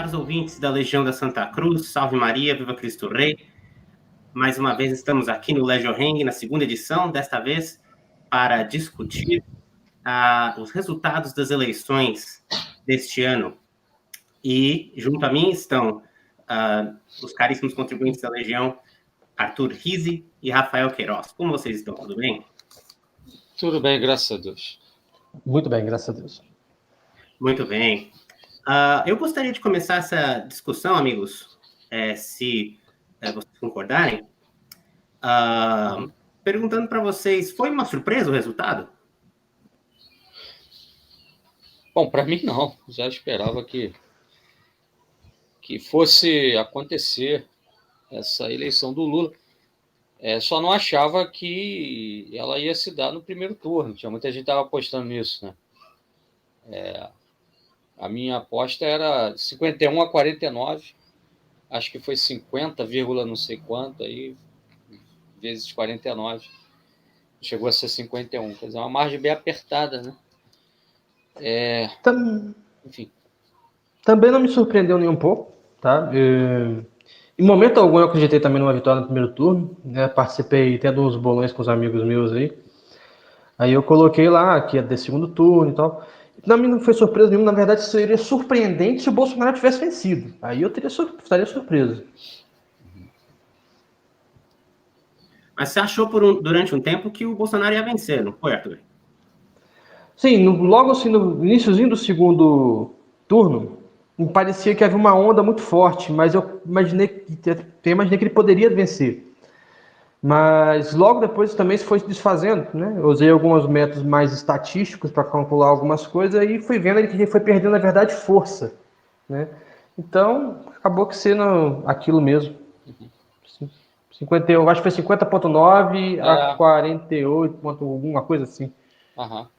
caros ouvintes da Legião da Santa Cruz, salve Maria, viva Cristo Rei. Mais uma vez estamos aqui no Legio Hang, na segunda edição, desta vez para discutir os resultados das eleições deste ano. E junto a mim estão os caríssimos contribuintes da Legião, Arthur Rizzi e Rafael Queiroz. Como vocês estão? Tudo bem? Tudo bem, graças a Deus. Muito bem, graças a Deus. Muito bem. Eu gostaria de começar essa discussão, amigos, se vocês concordarem, perguntando para vocês, foi uma surpresa o resultado? Bom, para mim não. Já esperava que fosse acontecer essa eleição do Lula. Só não achava que ela ia se dar no primeiro turno. Tinha muita gente que estava apostando nisso, né? A minha aposta era 51-49. Acho que foi 50, não sei quanto, aí, vezes 49. Chegou a ser 51. Quer dizer, uma margem bem apertada, né? Enfim. Também não me surpreendeu nem um pouco, tá? Em momento algum eu acreditei também numa vitória no primeiro turno, né? Participei tendo uns bolões com os amigos meus aí. Aí eu coloquei lá que ia ter segundo turno e tal. Pra mim não foi surpresa nenhuma, na verdade seria surpreendente se o Bolsonaro tivesse vencido. Aí eu estaria surpreso. Mas você achou durante um tempo que o Bolsonaro ia vencer, não foi, Arthur? Sim, logo assim, no iniciozinho do segundo turno, me parecia que havia uma onda muito forte, mas eu imaginei que ele poderia vencer. Mas logo depois também se foi se desfazendo, né? Eu usei alguns métodos mais estatísticos para calcular algumas coisas e fui vendo que ele foi perdendo, na verdade, força, né? Então, acabou que sendo aquilo mesmo. 50, eu acho que foi 50,9 a 48, uma coisa assim. Aham.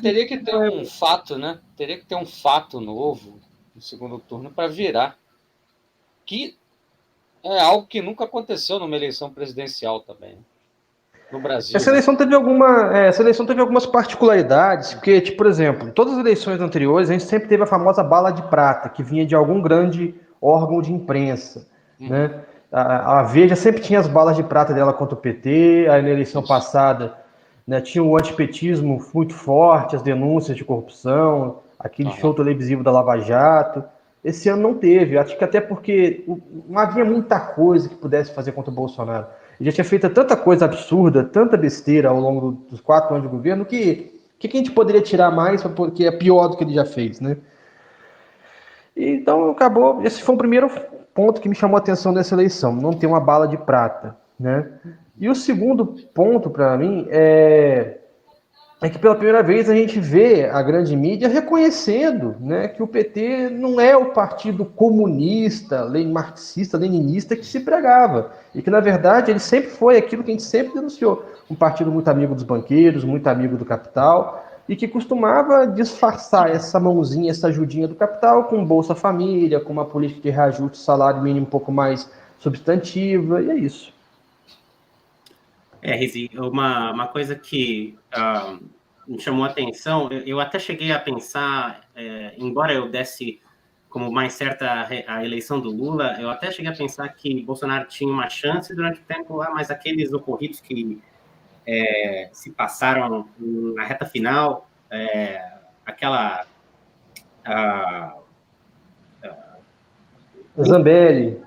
Teria que ter um fato, né? Teria que ter um fato novo no segundo turno para virar. Que é algo que nunca aconteceu numa eleição presidencial também. No Brasil. Essa eleição teve algumas particularidades, porque, tipo, por exemplo, em todas as eleições anteriores, a gente sempre teve a famosa bala de prata, que vinha de algum grande órgão de imprensa, né? A Veja sempre tinha as balas de prata dela contra o PT, aí na eleição passada, né, tinha o antipetismo muito forte, as denúncias de corrupção, aquele show televisivo da Lava Jato. Esse ano não teve, acho que até porque não havia muita coisa que pudesse fazer contra o Bolsonaro. Ele já tinha feito tanta coisa absurda, tanta besteira ao longo dos 4 anos de governo, que a gente poderia tirar mais, porque é pior do que ele já fez, né? Então acabou, esse foi o primeiro ponto que me chamou a atenção nessa eleição, não ter uma bala de prata, né? E o segundo ponto para mim é que pela primeira vez a gente vê a grande mídia reconhecendo, né, que o PT não é o partido comunista, marxista, leninista que se pregava. E que, na verdade, ele sempre foi aquilo que a gente sempre denunciou. Um partido muito amigo dos banqueiros, muito amigo do capital, e que costumava disfarçar essa mãozinha, essa ajudinha do capital com Bolsa Família, com uma política de reajuste de salário mínimo um pouco mais substantiva, e é isso. Rizzi, uma coisa que me chamou a atenção, eu até cheguei a pensar, embora eu desse como mais certa a eleição do Lula, eu até cheguei a pensar que Bolsonaro tinha uma chance durante o tempo lá, mas aqueles ocorridos que se passaram na reta final, aquela... Zambelli.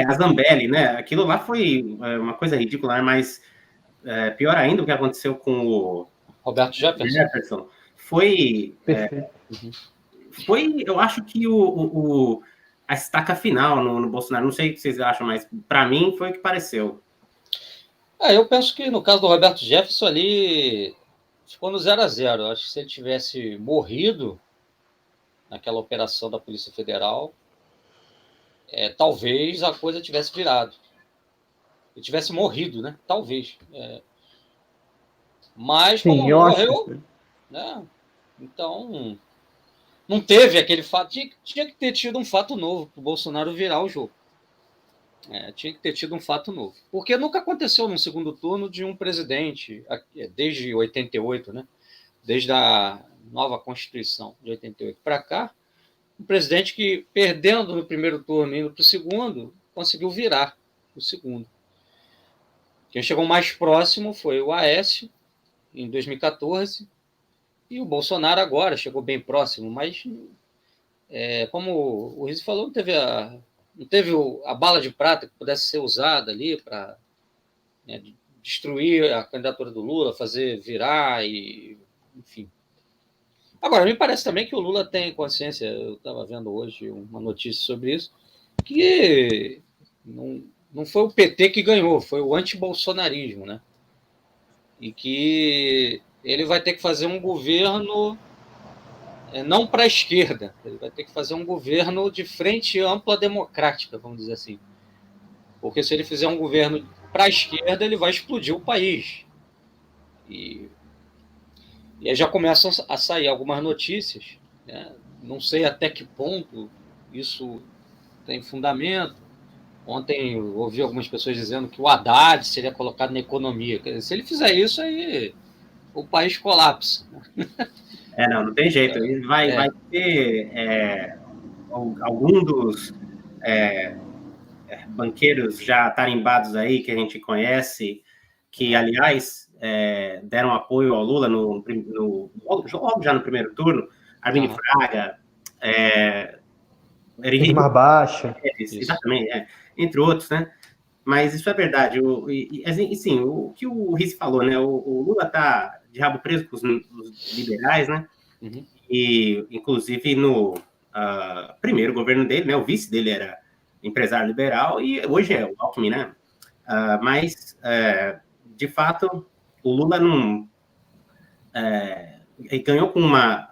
A Zambelli, né? Aquilo lá foi uma coisa ridícula, mas pior ainda o que aconteceu com o Roberto Jefferson. Foi, eu acho que a estaca final no Bolsonaro, não sei o que vocês acham, mas para mim foi o que pareceu. Eu penso que no caso do Roberto Jefferson ali ficou no 0-0. Acho que se ele tivesse morrido naquela operação da Polícia Federal, talvez a coisa tivesse virado. Ele tivesse morrido, né? Talvez. Mas Sim, como não morreu, né? Então não teve aquele fato. Tinha que ter tido um fato novo para o Bolsonaro virar o jogo. Tinha que ter tido um fato novo. Porque nunca aconteceu no segundo turno de um presidente, desde 88, né? Desde a nova Constituição de 88 para cá, um presidente que, perdendo no primeiro turno e indo para o segundo, conseguiu virar o segundo. Quem chegou mais próximo foi o Aécio, em 2014, e o Bolsonaro agora chegou bem próximo, mas, como o Rizzi falou, não teve a bala de prata que pudesse ser usada ali para destruir a candidatura do Lula, fazer virar, e enfim. Agora, me parece também que o Lula tem consciência, eu estava vendo hoje uma notícia sobre isso, que não foi o PT que ganhou, foi o antibolsonarismo, né? E que ele vai ter que fazer um governo não para a esquerda, ele vai ter que fazer um governo de frente ampla democrática, vamos dizer assim. Porque se ele fizer um governo para a esquerda, ele vai explodir o país. E aí já começam a sair algumas notícias, né? Não sei até que ponto isso tem fundamento. Ontem eu ouvi algumas pessoas dizendo que o Haddad seria colocado na economia. Se ele fizer isso, aí o país colapsa. Não tem jeito. Ele vai ter algum dos banqueiros já tarimbados aí, que a gente conhece, que, aliás, deram apoio ao Lula logo já no primeiro turno, Armin Fraga, Edmar Baixa. Exatamente, entre outros, né? Mas isso é verdade. Sim, o que o Rizzi falou, né? O Lula tá de rabo preso com os liberais, né? Uhum. E, inclusive, no primeiro governo dele, né? O vice dele era empresário liberal e hoje é o Alckmin, né? Mas, de fato, o Lula não ganhou com uma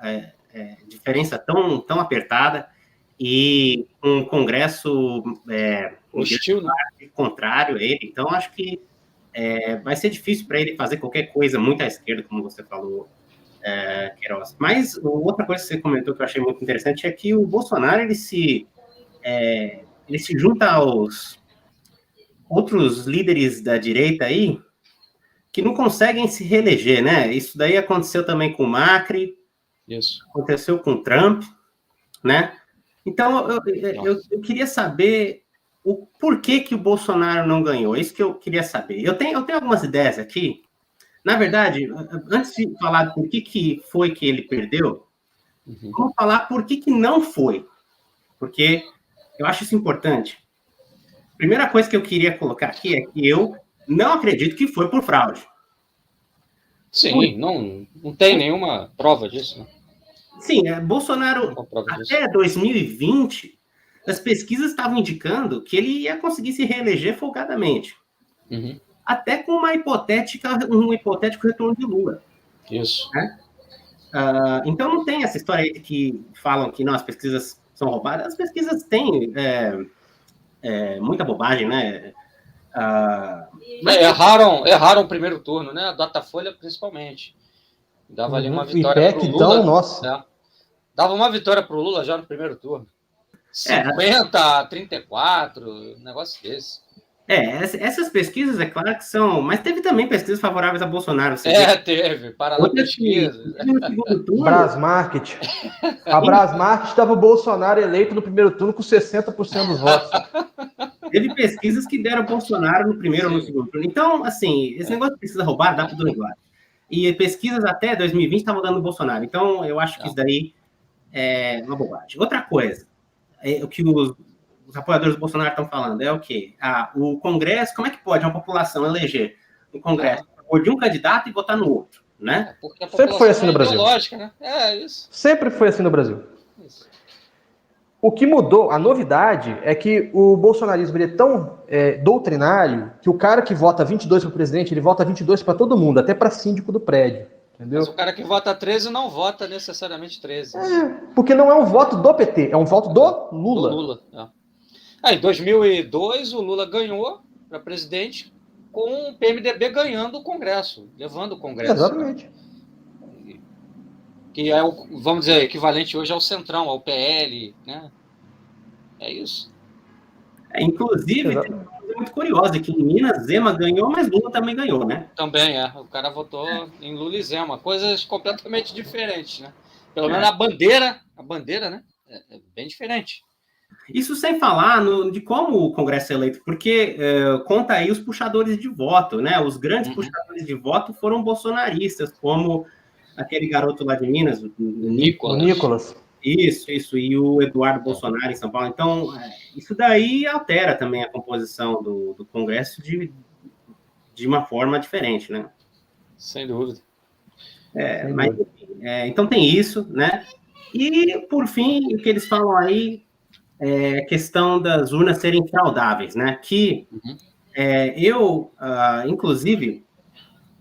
diferença tão apertada e um Congresso hostil, né? Contrário a ele. Então, acho que vai ser difícil para ele fazer qualquer coisa muito à esquerda, como você falou, Queiroz. Mas outra coisa que você comentou que eu achei muito interessante é que o Bolsonaro ele se junta aos outros líderes da direita aí que não conseguem se reeleger, né? Isso daí aconteceu também com o Macri, isso aconteceu com o Trump, né? Então, eu queria saber o porquê que o Bolsonaro não ganhou. É isso que eu queria saber. Eu tenho algumas ideias aqui. Na verdade, antes de falar por que foi que ele perdeu, vamos falar por que não foi. Porque eu acho isso importante. Primeira coisa que eu queria colocar aqui é que eu não acredito que foi por fraude. Sim, não tem nenhuma prova disso, né? Sim, Bolsonaro, até 2020, as pesquisas estavam indicando que ele ia conseguir se reeleger folgadamente. Uhum. Até com um hipotético retorno de Lula. Isso. Né? Então não tem essa história aí que falam que não, as pesquisas são roubadas. As pesquisas têm muita bobagem, né? Mas erraram o primeiro turno, né? A Datafolha, principalmente. Dava ali uma vitória para o Lula. Então, nossa. Dava uma vitória para o Lula já no primeiro turno. 50-34, um negócio desse. Essas pesquisas, é claro que são... Mas teve também pesquisas favoráveis a Bolsonaro. Teve. Paraná Pesquisa. Brasmarket. A Brasmarket estava o Bolsonaro eleito no primeiro turno com 60% dos votos. Teve pesquisas que deram Bolsonaro no primeiro ou no segundo turno. Então, assim, esse negócio de pesquisa roubada dá para dois lados. E pesquisas até 2020 estavam dando Bolsonaro. Então, eu acho que isso daí é uma bobagem. Outra coisa, o que os apoiadores do Bolsonaro estão falando é o quê? O Congresso, como é que pode uma população eleger um Congresso ou de um candidato e votar no outro, né? Sempre foi assim no Brasil. Né? Isso. Sempre foi assim no Brasil. Isso. O que mudou, a novidade, é que o bolsonarismo ele é tão doutrinário que o cara que vota 22 para o presidente, ele vota 22 para todo mundo, até para síndico do prédio. Entendeu? Mas o cara que vota 13 não vota necessariamente 13. Porque não é um voto do PT, é um voto do Lula. Do Lula, em 2002, o Lula ganhou para presidente com o PMDB ganhando o Congresso, levando o Congresso. Exatamente. Que é, vamos dizer, equivalente hoje ao Centrão, ao PL, né? É isso. Inclusive, tem uma coisa muito curiosa, que em Minas, Zema ganhou, mas Lula também ganhou, né? Também, O cara votou em Lula e Zema, coisas completamente diferentes, né? Pelo menos a bandeira, né? É bem diferente. Isso sem falar de como o Congresso é eleito, porque conta aí os puxadores de voto, né? Os grandes puxadores de voto foram bolsonaristas, como aquele garoto lá de Minas, o Nicolas. Isso, e o Eduardo Bolsonaro em São Paulo. Então, isso daí altera também a composição do Congresso de uma forma diferente, né? Sem dúvida. Mas, então tem isso, né? E, por fim, o que eles falam aí é a questão das urnas serem fraudáveis, né? Que inclusive,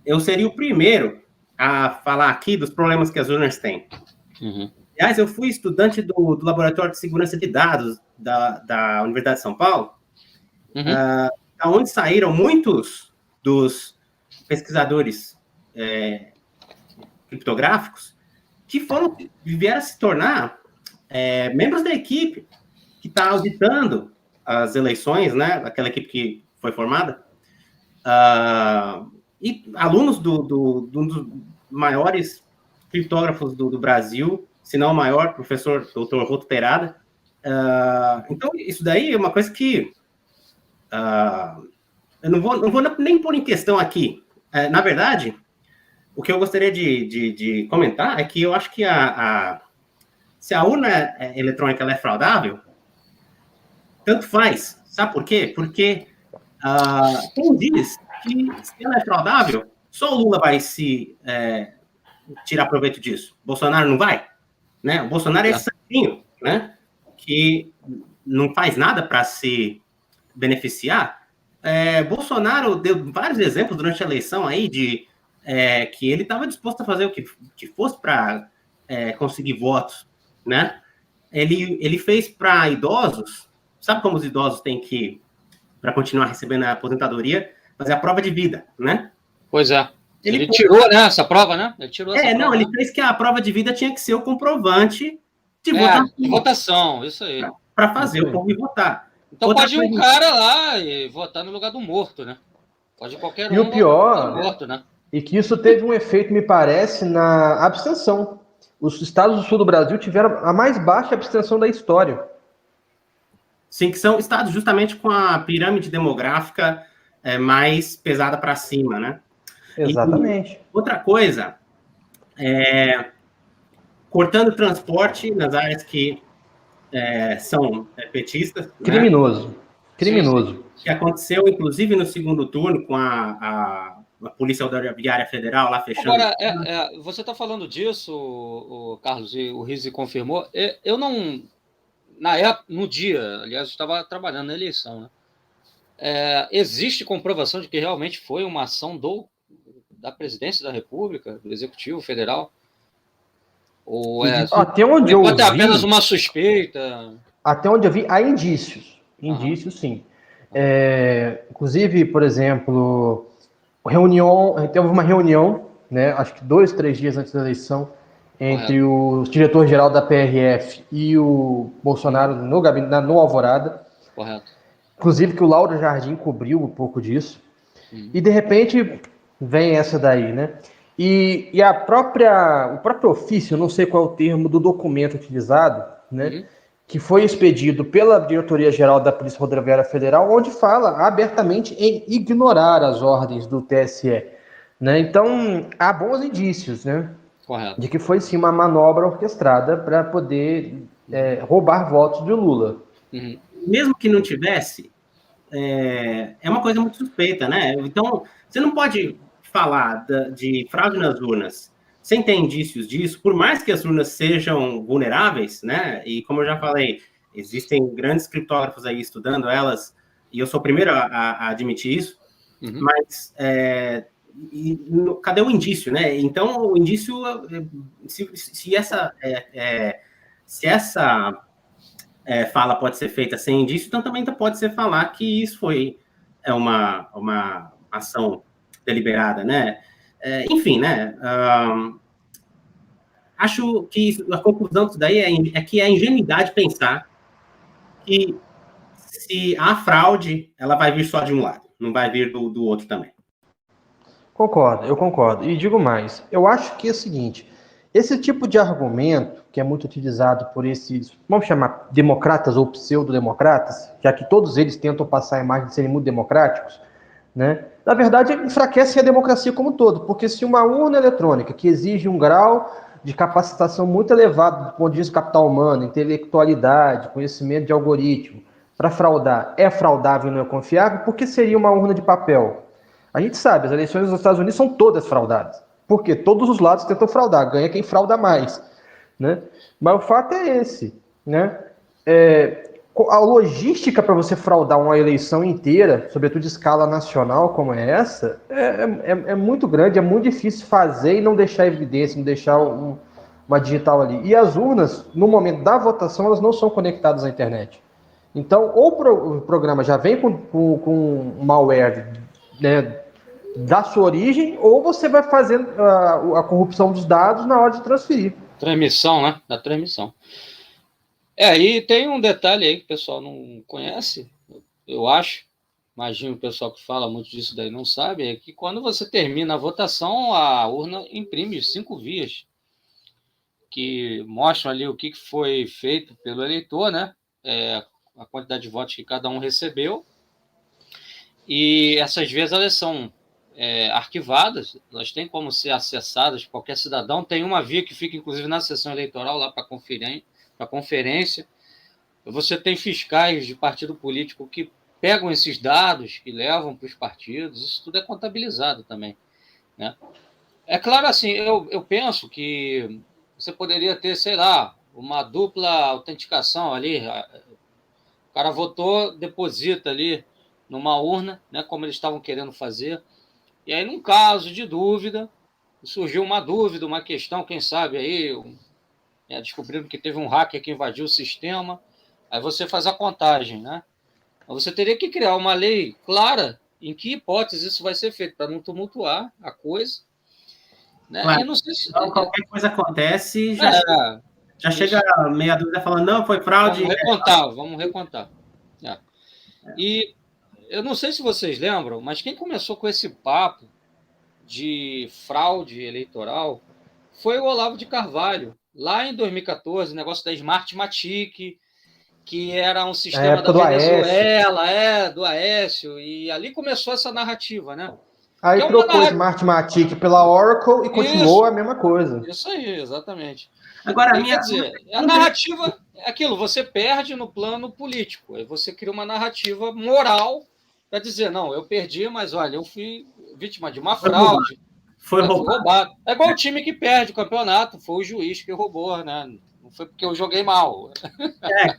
eu seria o primeiro a falar aqui dos problemas que as urnas têm. Aliás, eu fui estudante do Laboratório de Segurança de Dados da Universidade de São Paulo, onde saíram muitos dos pesquisadores criptográficos que vieram a se tornar membros da equipe que está auditando as eleições, né? Aquela equipe que foi formada, e alunos de um dos maiores criptógrafos do Brasil, se não o maior, professor Dr. Roto Perada. Então, isso daí é uma coisa que eu não vou nem pôr em questão aqui. Na verdade, o que eu gostaria de comentar é que eu acho que se a urna eletrônica ela é fraudável, tanto faz. Sabe por quê? Porque quem diz que se ela é fraudável, só o Lula vai se tirar proveito disso. Bolsonaro não vai, né? O Bolsonaro é esse santinho, né? Que não faz nada para se beneficiar. Bolsonaro deu vários exemplos durante a eleição aí de que ele estava disposto a fazer o que fosse para conseguir votos, né? Ele fez para idosos, sabe como os idosos têm que, para continuar recebendo a aposentadoria, fazer a prova de vida, né? Pois é. Ele tirou, né, essa prova, né? Ele tirou essa prova, ele fez que a prova de vida tinha que ser o comprovante de votação, isso aí. Para fazer o povo ir votar. Então pode ir um cara lá e votar no lugar do morto, né? Pode qualquer um. E o pior, morto, né? E que isso teve um efeito, me parece, na abstenção. Os estados do sul do Brasil tiveram a mais baixa abstenção da história. Sim, que são estados justamente com a pirâmide demográfica mais pesada para cima, né? Exatamente. E outra coisa, cortando o transporte nas áreas que são petistas. Criminoso. Né? Criminoso. Que aconteceu, inclusive, no segundo turno, com a Polícia Rodoviária Federal lá fechando. Agora, você está falando disso, o Carlos, e o Rizzi confirmou. Eu não... Na época, no dia, aliás, eu estava trabalhando na eleição, né? Existe comprovação de que realmente foi uma ação da presidência da República, do Executivo Federal? Ou até onde eu pode ter vi, apenas uma suspeita? Até onde eu vi, há indícios. Indícios, sim. Inclusive, por exemplo, teve uma reunião, né, acho que 2, 3 dias antes da eleição, entre o diretor-geral da PRF e o Bolsonaro no gabinete, no Alvorada. Correto. Inclusive que o Lauro Jardim cobriu um pouco disso. E de repente vem essa daí, né? E o próprio ofício, não sei qual é o termo do documento utilizado, né? Que foi expedido pela Diretoria-Geral da Polícia Rodoviária Federal, onde fala abertamente em ignorar as ordens do TSE. Né? Então, há bons indícios, né? Correto. De que foi sim uma manobra orquestrada para poder roubar votos de Lula. Mesmo que não tivesse, é uma coisa muito suspeita, né? Então, você não pode falar de fraude nas urnas sem ter indícios disso, por mais que as urnas sejam vulneráveis, né? E como eu já falei, existem grandes criptógrafos aí estudando elas, e eu sou o primeiro a admitir isso, mas cadê o indício, né? Então, o indício, se essa fala pode ser feita sem indício, então também pode ser falar que isso foi uma ação deliberada, né? Enfim, né? Acho que a conclusão disso daí é que é ingenuidade pensar que se há fraude, ela vai vir só de um lado, não vai vir do outro também. Eu concordo. E digo mais, eu acho que é o seguinte, Esse tipo de argumento, que é muito utilizado por esses, vamos chamar, democratas ou pseudo-democratas, já que todos eles tentam passar a imagem de serem muito democráticos, né? Na verdade, enfraquece a democracia como um todo, porque se uma urna eletrônica que exige um grau de capacitação muito elevado do ponto de vista do capital humano, intelectualidade, conhecimento de algoritmo, para fraudar, é fraudável e não é confiável, por que seria uma urna de papel? A gente sabe, as eleições dos Estados Unidos são todas fraudadas. Porque todos os lados tentam fraudar, ganha quem frauda mais, né? Mas o fato é esse, né? A logística para você fraudar uma eleição inteira, sobretudo de escala nacional como é essa, é muito grande, é muito difícil fazer e não deixar evidência, não deixar uma digital ali. E as urnas, no momento da votação, elas não são conectadas à internet. Então, ou o programa já vem com malware, né, da sua origem, ou você vai fazendo a corrupção dos dados na hora de transferir. Transmissão, né? Da transmissão. E tem um detalhe aí que o pessoal não conhece, eu acho, imagino o pessoal que fala muito disso daí não sabe, é que quando você termina a votação, a urna imprime 5 vias, que mostram ali o que foi feito pelo eleitor, né? A quantidade de votos que cada um recebeu, e essas vias elas são arquivadas, elas têm como ser acessadas por qualquer cidadão. Tem uma via que fica, inclusive, na sessão eleitoral, lá para a conferência. Você tem fiscais de partido político que pegam esses dados, que levam para os partidos, isso tudo é contabilizado também, né? É claro, assim, eu penso que você poderia ter, sei lá, uma dupla autenticação ali. O cara votou, deposita ali numa urna, né, como eles estavam querendo fazer. E aí, num caso de dúvida, surgiu uma dúvida, uma questão, quem sabe aí, descobrindo que teve um hacker que invadiu o sistema, aí você faz a contagem, né? Você teria que criar uma lei clara em que hipótese isso vai ser feito, para não tumultuar a coisa. Né? Claro. E não sei se... Então, qualquer coisa acontece, já chega meia dúvida falando, não, foi fraude. Vamos recontar. E eu não sei se vocês lembram, mas quem começou com esse papo de fraude eleitoral foi o Olavo de Carvalho, lá em 2014, o negócio da Smartmatic, que era um sistema da Venezuela, do Aécio, e ali começou essa narrativa, né? Aí trocou a Smartmatic pela Oracle e continuou a mesma coisa. Isso aí, exatamente. Agora, quer dizer, a narrativa é aquilo, você perde no plano político, aí você cria uma narrativa moral para dizer, não, eu perdi, mas olha, eu fui vítima de uma fraude. Foi roubado. É igual o time que perde o campeonato, foi o juiz que roubou, né? Não foi porque eu joguei mal.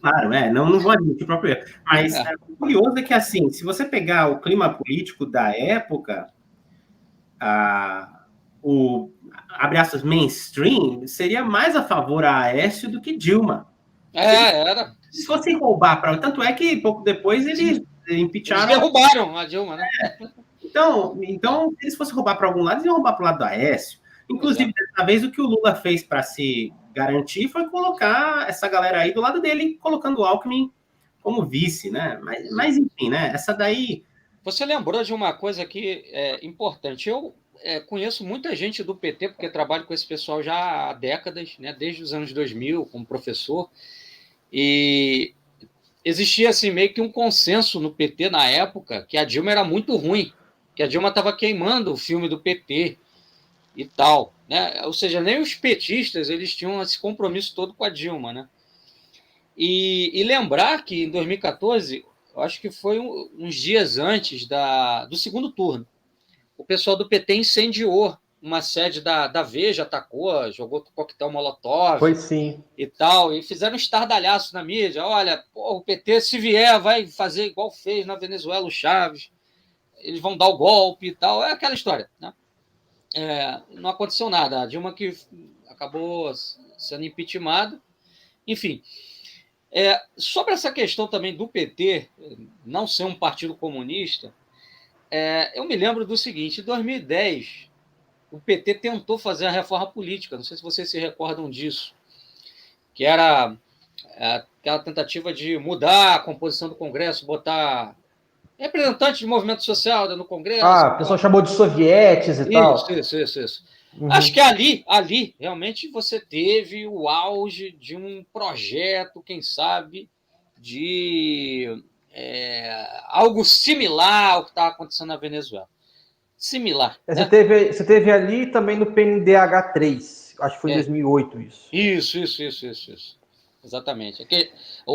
Claro, não vou admitir o próprio erro. Mas o curioso é que, assim, se você pegar o clima político da época, abre aspas, mainstream, seria mais a favor a Aécio do que Dilma. Era. Se fosse roubar, tanto é que pouco depois eles impeacharam. Eles derrubaram a Dilma, né? Então, se eles fossem roubar para algum lado, eles iam roubar para o lado do Aécio. Inclusive, dessa vez, o que o Lula fez para se garantir foi colocar essa galera aí do lado dele, colocando o Alckmin como vice, né? Mas enfim, né? Essa daí... Você lembrou de uma coisa que é importante. Eu conheço muita gente do PT, porque trabalho com esse pessoal já há décadas, né? Desde os anos 2000, como professor, e existia assim, meio que um consenso no PT na época que a Dilma era muito ruim, que a Dilma estava queimando o filme do PT e tal, né? Ou seja, nem os petistas eles tinham esse compromisso todo com a Dilma, né? E lembrar que em 2014, eu acho que foi uns dias antes do segundo turno, o pessoal do PT incendiou uma sede da Veja, atacou, jogou coquetel Molotov. Foi sim. E tal, e fizeram um estardalhaço na mídia. Olha, o PT, se vier, vai fazer igual fez na Venezuela o Chaves, eles vão dar o golpe e tal. É aquela história, né? Não aconteceu nada. A Dilma que acabou sendo impeachmentada. Enfim, sobre essa questão também do PT não ser um partido comunista, eu me lembro do seguinte: em 2010, o PT tentou fazer a reforma política, não sei se vocês se recordam disso, que era aquela tentativa de mudar a composição do Congresso, botar representantes de movimento social no Congresso. O pessoal chamou de sovietes e tal. Isso. Acho que ali, realmente você teve o auge de um projeto, quem sabe, de algo similar ao que está acontecendo na Venezuela. Similar. Você teve ali também no PNDH3, acho que foi em 2008 isso. Isso. Exatamente.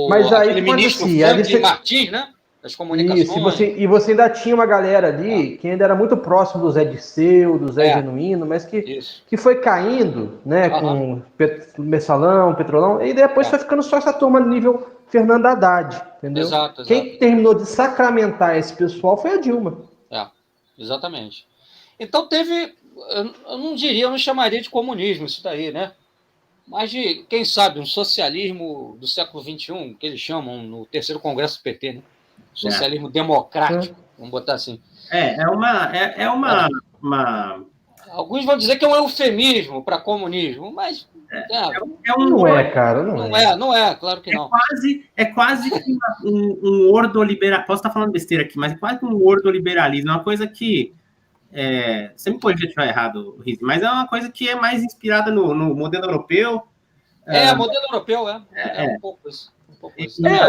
Mas aí aquele que ministro acontecia? Franklin Martins, né? Das comunicações. Isso, e você ainda tinha uma galera ali que ainda era muito próximo do Zé Dirceu, do Zé Genuíno, mas que foi caindo, né, com Mensalão, Petrolão, e depois foi ficando só essa turma no nível Fernando Haddad, entendeu? Exato. Quem terminou de sacramentar esse pessoal foi a Dilma. Exatamente. Então teve, eu não chamaria de comunismo isso daí, né? Mas de, quem sabe, um socialismo do século XXI, que eles chamam no terceiro congresso do PT, né? Socialismo democrático, vamos botar assim. É uma... Alguns vão dizer que é um eufemismo para comunismo, mas... Não é, cara, não é, claro que não. É quase que um ordoliberalismo, posso estar falando besteira aqui, mas é quase um ordoliberalismo, é uma coisa que... você me pode estiver errado, Riz, mas é uma coisa que é mais inspirada no modelo europeu. Modelo europeu, um pouco isso.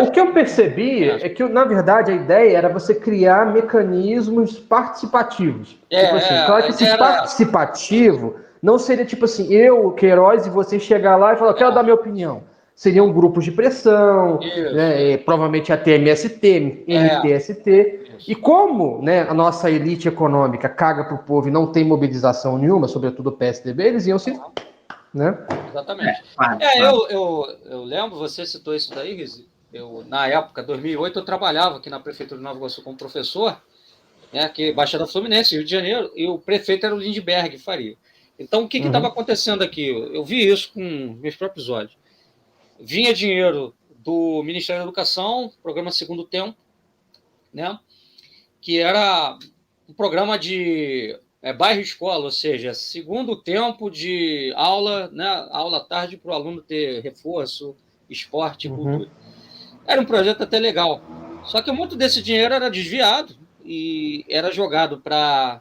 O que eu percebi é que, na verdade, a ideia era você criar mecanismos participativos. Claro que esse participativo não seria tipo assim, eu, Queiroz, e você chegar lá e falar, eu quero dar minha opinião. Seriam grupos de pressão, né, provavelmente até MST, MTST. E como, né, a nossa elite econômica caga pro povo e não tem mobilização nenhuma, sobretudo o PSDB, eles iam se... Né? Exatamente. Eu lembro, você citou isso daí, Riz. Na época, 2008, eu trabalhava aqui na Prefeitura de Nova Iguaçu como professor, né, aqui, Baixada Fluminense, Rio de Janeiro, e o prefeito era o Lindbergh Faria. Então, o que estava acontecendo aqui? Eu vi isso com meus próprios olhos. Vinha dinheiro do Ministério da Educação, programa Segundo Tempo, né, que era um programa de bairro-escola, ou seja, segundo tempo de aula, né, aula à tarde para o aluno ter reforço, esporte e cultura. Era um projeto até legal. Só que muito desse dinheiro era desviado e era jogado para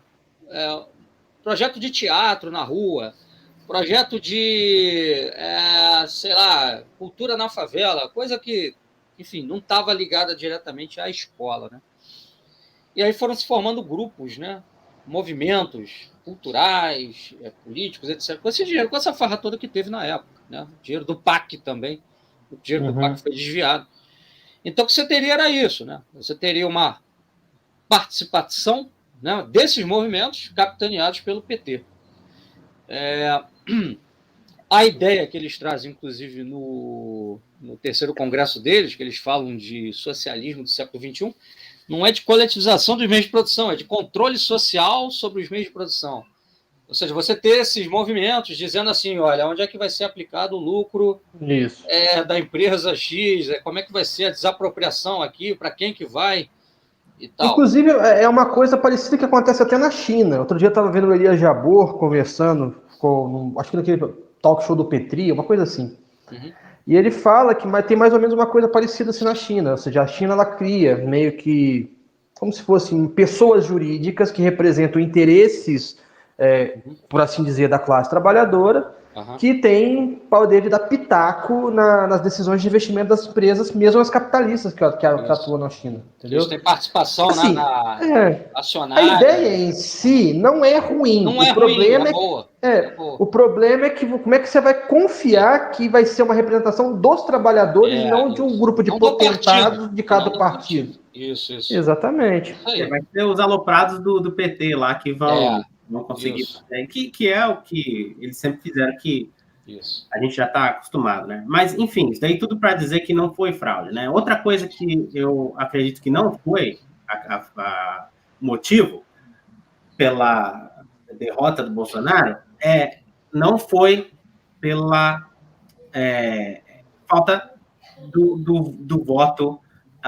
projeto de teatro na rua, projeto de, sei lá, cultura na favela, coisa que, enfim, não estava ligada diretamente à escola, né? E aí foram se formando grupos, né? Movimentos culturais, políticos, etc. Com esse dinheiro, com essa farra toda que teve na época, né? O dinheiro do PAC também. O dinheiro do PAC foi desviado. Então, o que você teria era isso, né? Você teria uma participação, né, desses movimentos capitaneados pelo PT. A ideia que eles trazem, inclusive, no terceiro congresso deles, que eles falam de socialismo do século XXI, não é de coletivização dos meios de produção, é de controle social sobre os meios de produção. Ou seja, você ter esses movimentos dizendo assim, olha, onde é que vai ser aplicado o lucro da empresa X, como é que vai ser a desapropriação aqui, para quem que vai e tal. Inclusive, é uma coisa parecida que acontece até na China. Outro dia eu estava vendo o Elias Jabbour conversando, acho que naquele talk show do Petri, uma coisa assim. E ele fala que tem mais ou menos uma coisa parecida assim na China. Ou seja, a China ela cria meio que como se fossem pessoas jurídicas que representam interesses, por assim dizer, da classe trabalhadora, que tem poder de dar pitaco nas decisões de investimento das empresas, mesmo as capitalistas que atuam na China. Entendeu? Eles têm participação assim, na acionária. A ideia em si não é ruim. Não é ruim, é boa. O problema é que como é que você vai confiar que vai ser uma representação dos trabalhadores e não de um grupo de potentados de cada partido. Isso. Exatamente. Vai ser os aloprados do PT lá que vão conseguir fazer, que é o que eles sempre fizeram, que a gente já está acostumado, né? Mas, enfim, isso daí tudo para dizer que não foi fraude, né? Outra coisa que eu acredito que não foi motivo pela derrota do Bolsonaro não foi pela falta do voto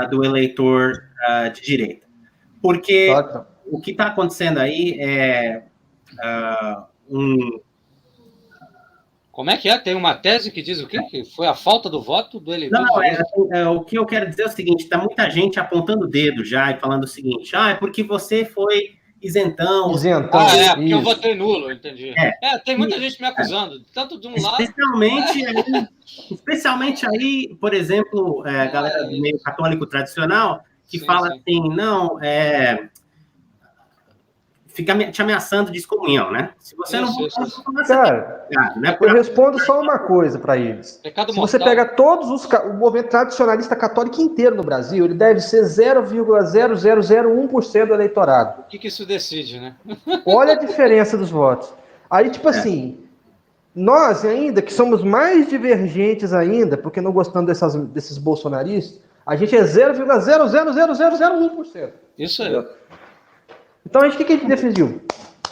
do eleitor de direita. Porque o que está acontecendo aí Como é que é? Tem uma tese que diz o quê? Que foi a falta do voto do eleitor? Não, o que eu quero dizer é o seguinte, está muita gente apontando o dedo já e falando o seguinte, é porque você foi isentão. Porque eu votei nulo, entendi. Tem muita gente me acusando, tanto de um lado... Especialmente aí, por exemplo, a galera do meio católico tradicional, que fala assim, não, fica te ameaçando de excomunhão, né? Se você não votar, cara, né? Eu respondo só uma coisa para eles. Se você pega o movimento tradicionalista católico inteiro no Brasil, ele deve ser 0,0001% do eleitorado. O que isso decide, né? Olha a diferença dos votos. Aí, tipo assim, nós ainda, que somos mais divergentes ainda, porque não gostamos desses bolsonaristas, a gente é 0,00001%. Isso aí. Então, o que a gente decidiu?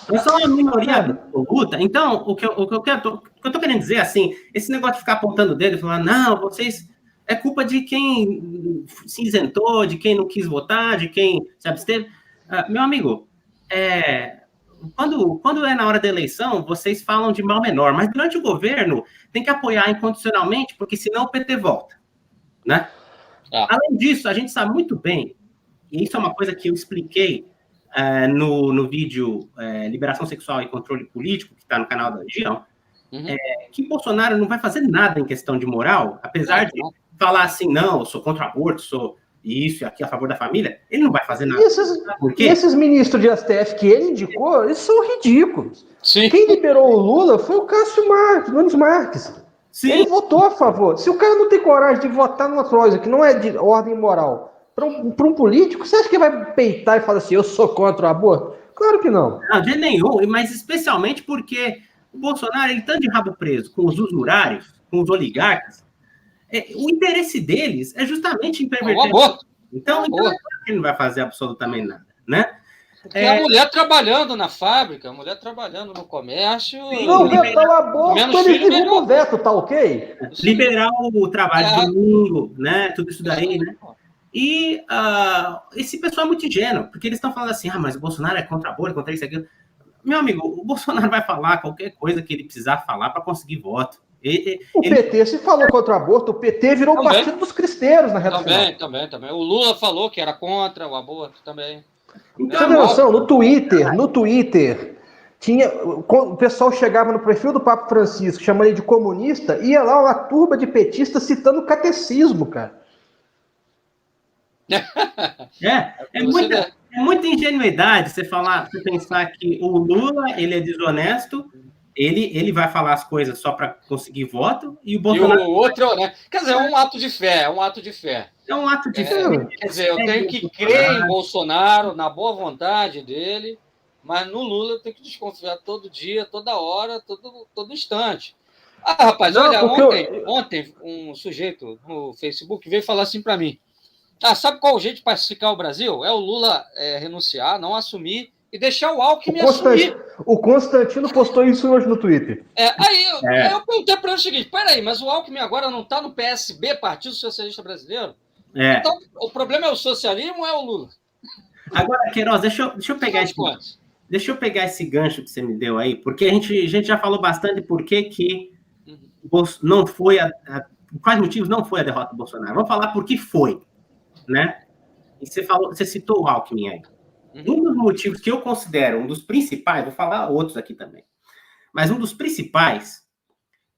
Eu sou uma minoria absoluta. Então, o que eu tô querendo dizer, assim, esse negócio de ficar apontando o dedo e falar, não, vocês... É culpa de quem se isentou, de quem não quis votar, de quem se absteve. Meu amigo, quando é na hora da eleição, vocês falam de mal menor, mas durante o governo tem que apoiar incondicionalmente, porque senão o PT volta, né? Além disso, a gente sabe muito bem, e isso é uma coisa que eu expliquei no vídeo Liberação Sexual e Controle Político, que está no canal da Legião, que Bolsonaro não vai fazer nada em questão de moral, apesar de falar assim, não, eu sou contra o aborto, sou isso e aqui a favor da família, ele não vai fazer nada. E esses ministros de STF que ele indicou, eles são ridículos. Sim. Quem liberou o Lula foi o Cássio Nunes Marques. Sim. Ele votou a favor. Se o cara não tem coragem de votar numa coisa que não é de ordem moral, para um político, você acha que vai peitar e falar assim, eu sou contra o aborto? Claro que não. Não, de nenhum, mas especialmente porque o Bolsonaro, ele tá de rabo preso com os usurários, com os oligarcas. O interesse deles é justamente em perverter o aborto. Então ele não vai fazer absolutamente nada, né? A mulher trabalhando na fábrica, a mulher trabalhando no comércio... Não vetar o aborto, eles derrubam o veto, tá ok? Liberar o trabalho de domingo, né? Tudo isso daí, né? E esse pessoal é muito ingênuo, porque eles estão falando assim, mas o Bolsonaro é contra aborto, contra isso e aquilo. Meu amigo, o Bolsonaro vai falar qualquer coisa que ele precisar falar para conseguir voto. PT se falou contra o aborto, o PT virou o partido dos cristeiros na reta final. Também. O Lula falou que era contra o aborto também. Então, você tem noção, no Twitter, o pessoal chegava no perfil do Papa Francisco, chamando ele de comunista, ia lá uma turba de petistas citando o catecismo, cara. É muita ingenuidade você pensar que o Lula, ele é desonesto, ele vai falar as coisas só para conseguir voto, e o Bolsonaro... E o outro, né? Quer dizer, é um ato de fé. É um ato de fé. Quer dizer, eu tenho que crer em Bolsonaro, na boa vontade dele, mas no Lula eu tenho que desconfiar todo dia, toda hora, todo instante. Rapaz, olha, ontem um sujeito no Facebook veio falar assim para mim, sabe qual o jeito de pacificar o Brasil? É o Lula renunciar, não assumir e deixar o Alckmin assumir. O Constantino postou isso hoje no Twitter. Aí eu perguntei para ele o seguinte, peraí, mas o Alckmin agora não está no PSB, Partido Socialista Brasileiro? Então, o problema é o socialismo ou é o Lula? Agora, Queiroz, deixa eu pegar esse gancho que você me deu aí, porque a gente já falou bastante por que não foi quais motivos não foi a derrota do Bolsonaro. Vamos falar por que foi, né? E você citou o Alckmin aí. Um dos motivos que eu considero um dos principais, vou falar outros aqui também, mas um dos principais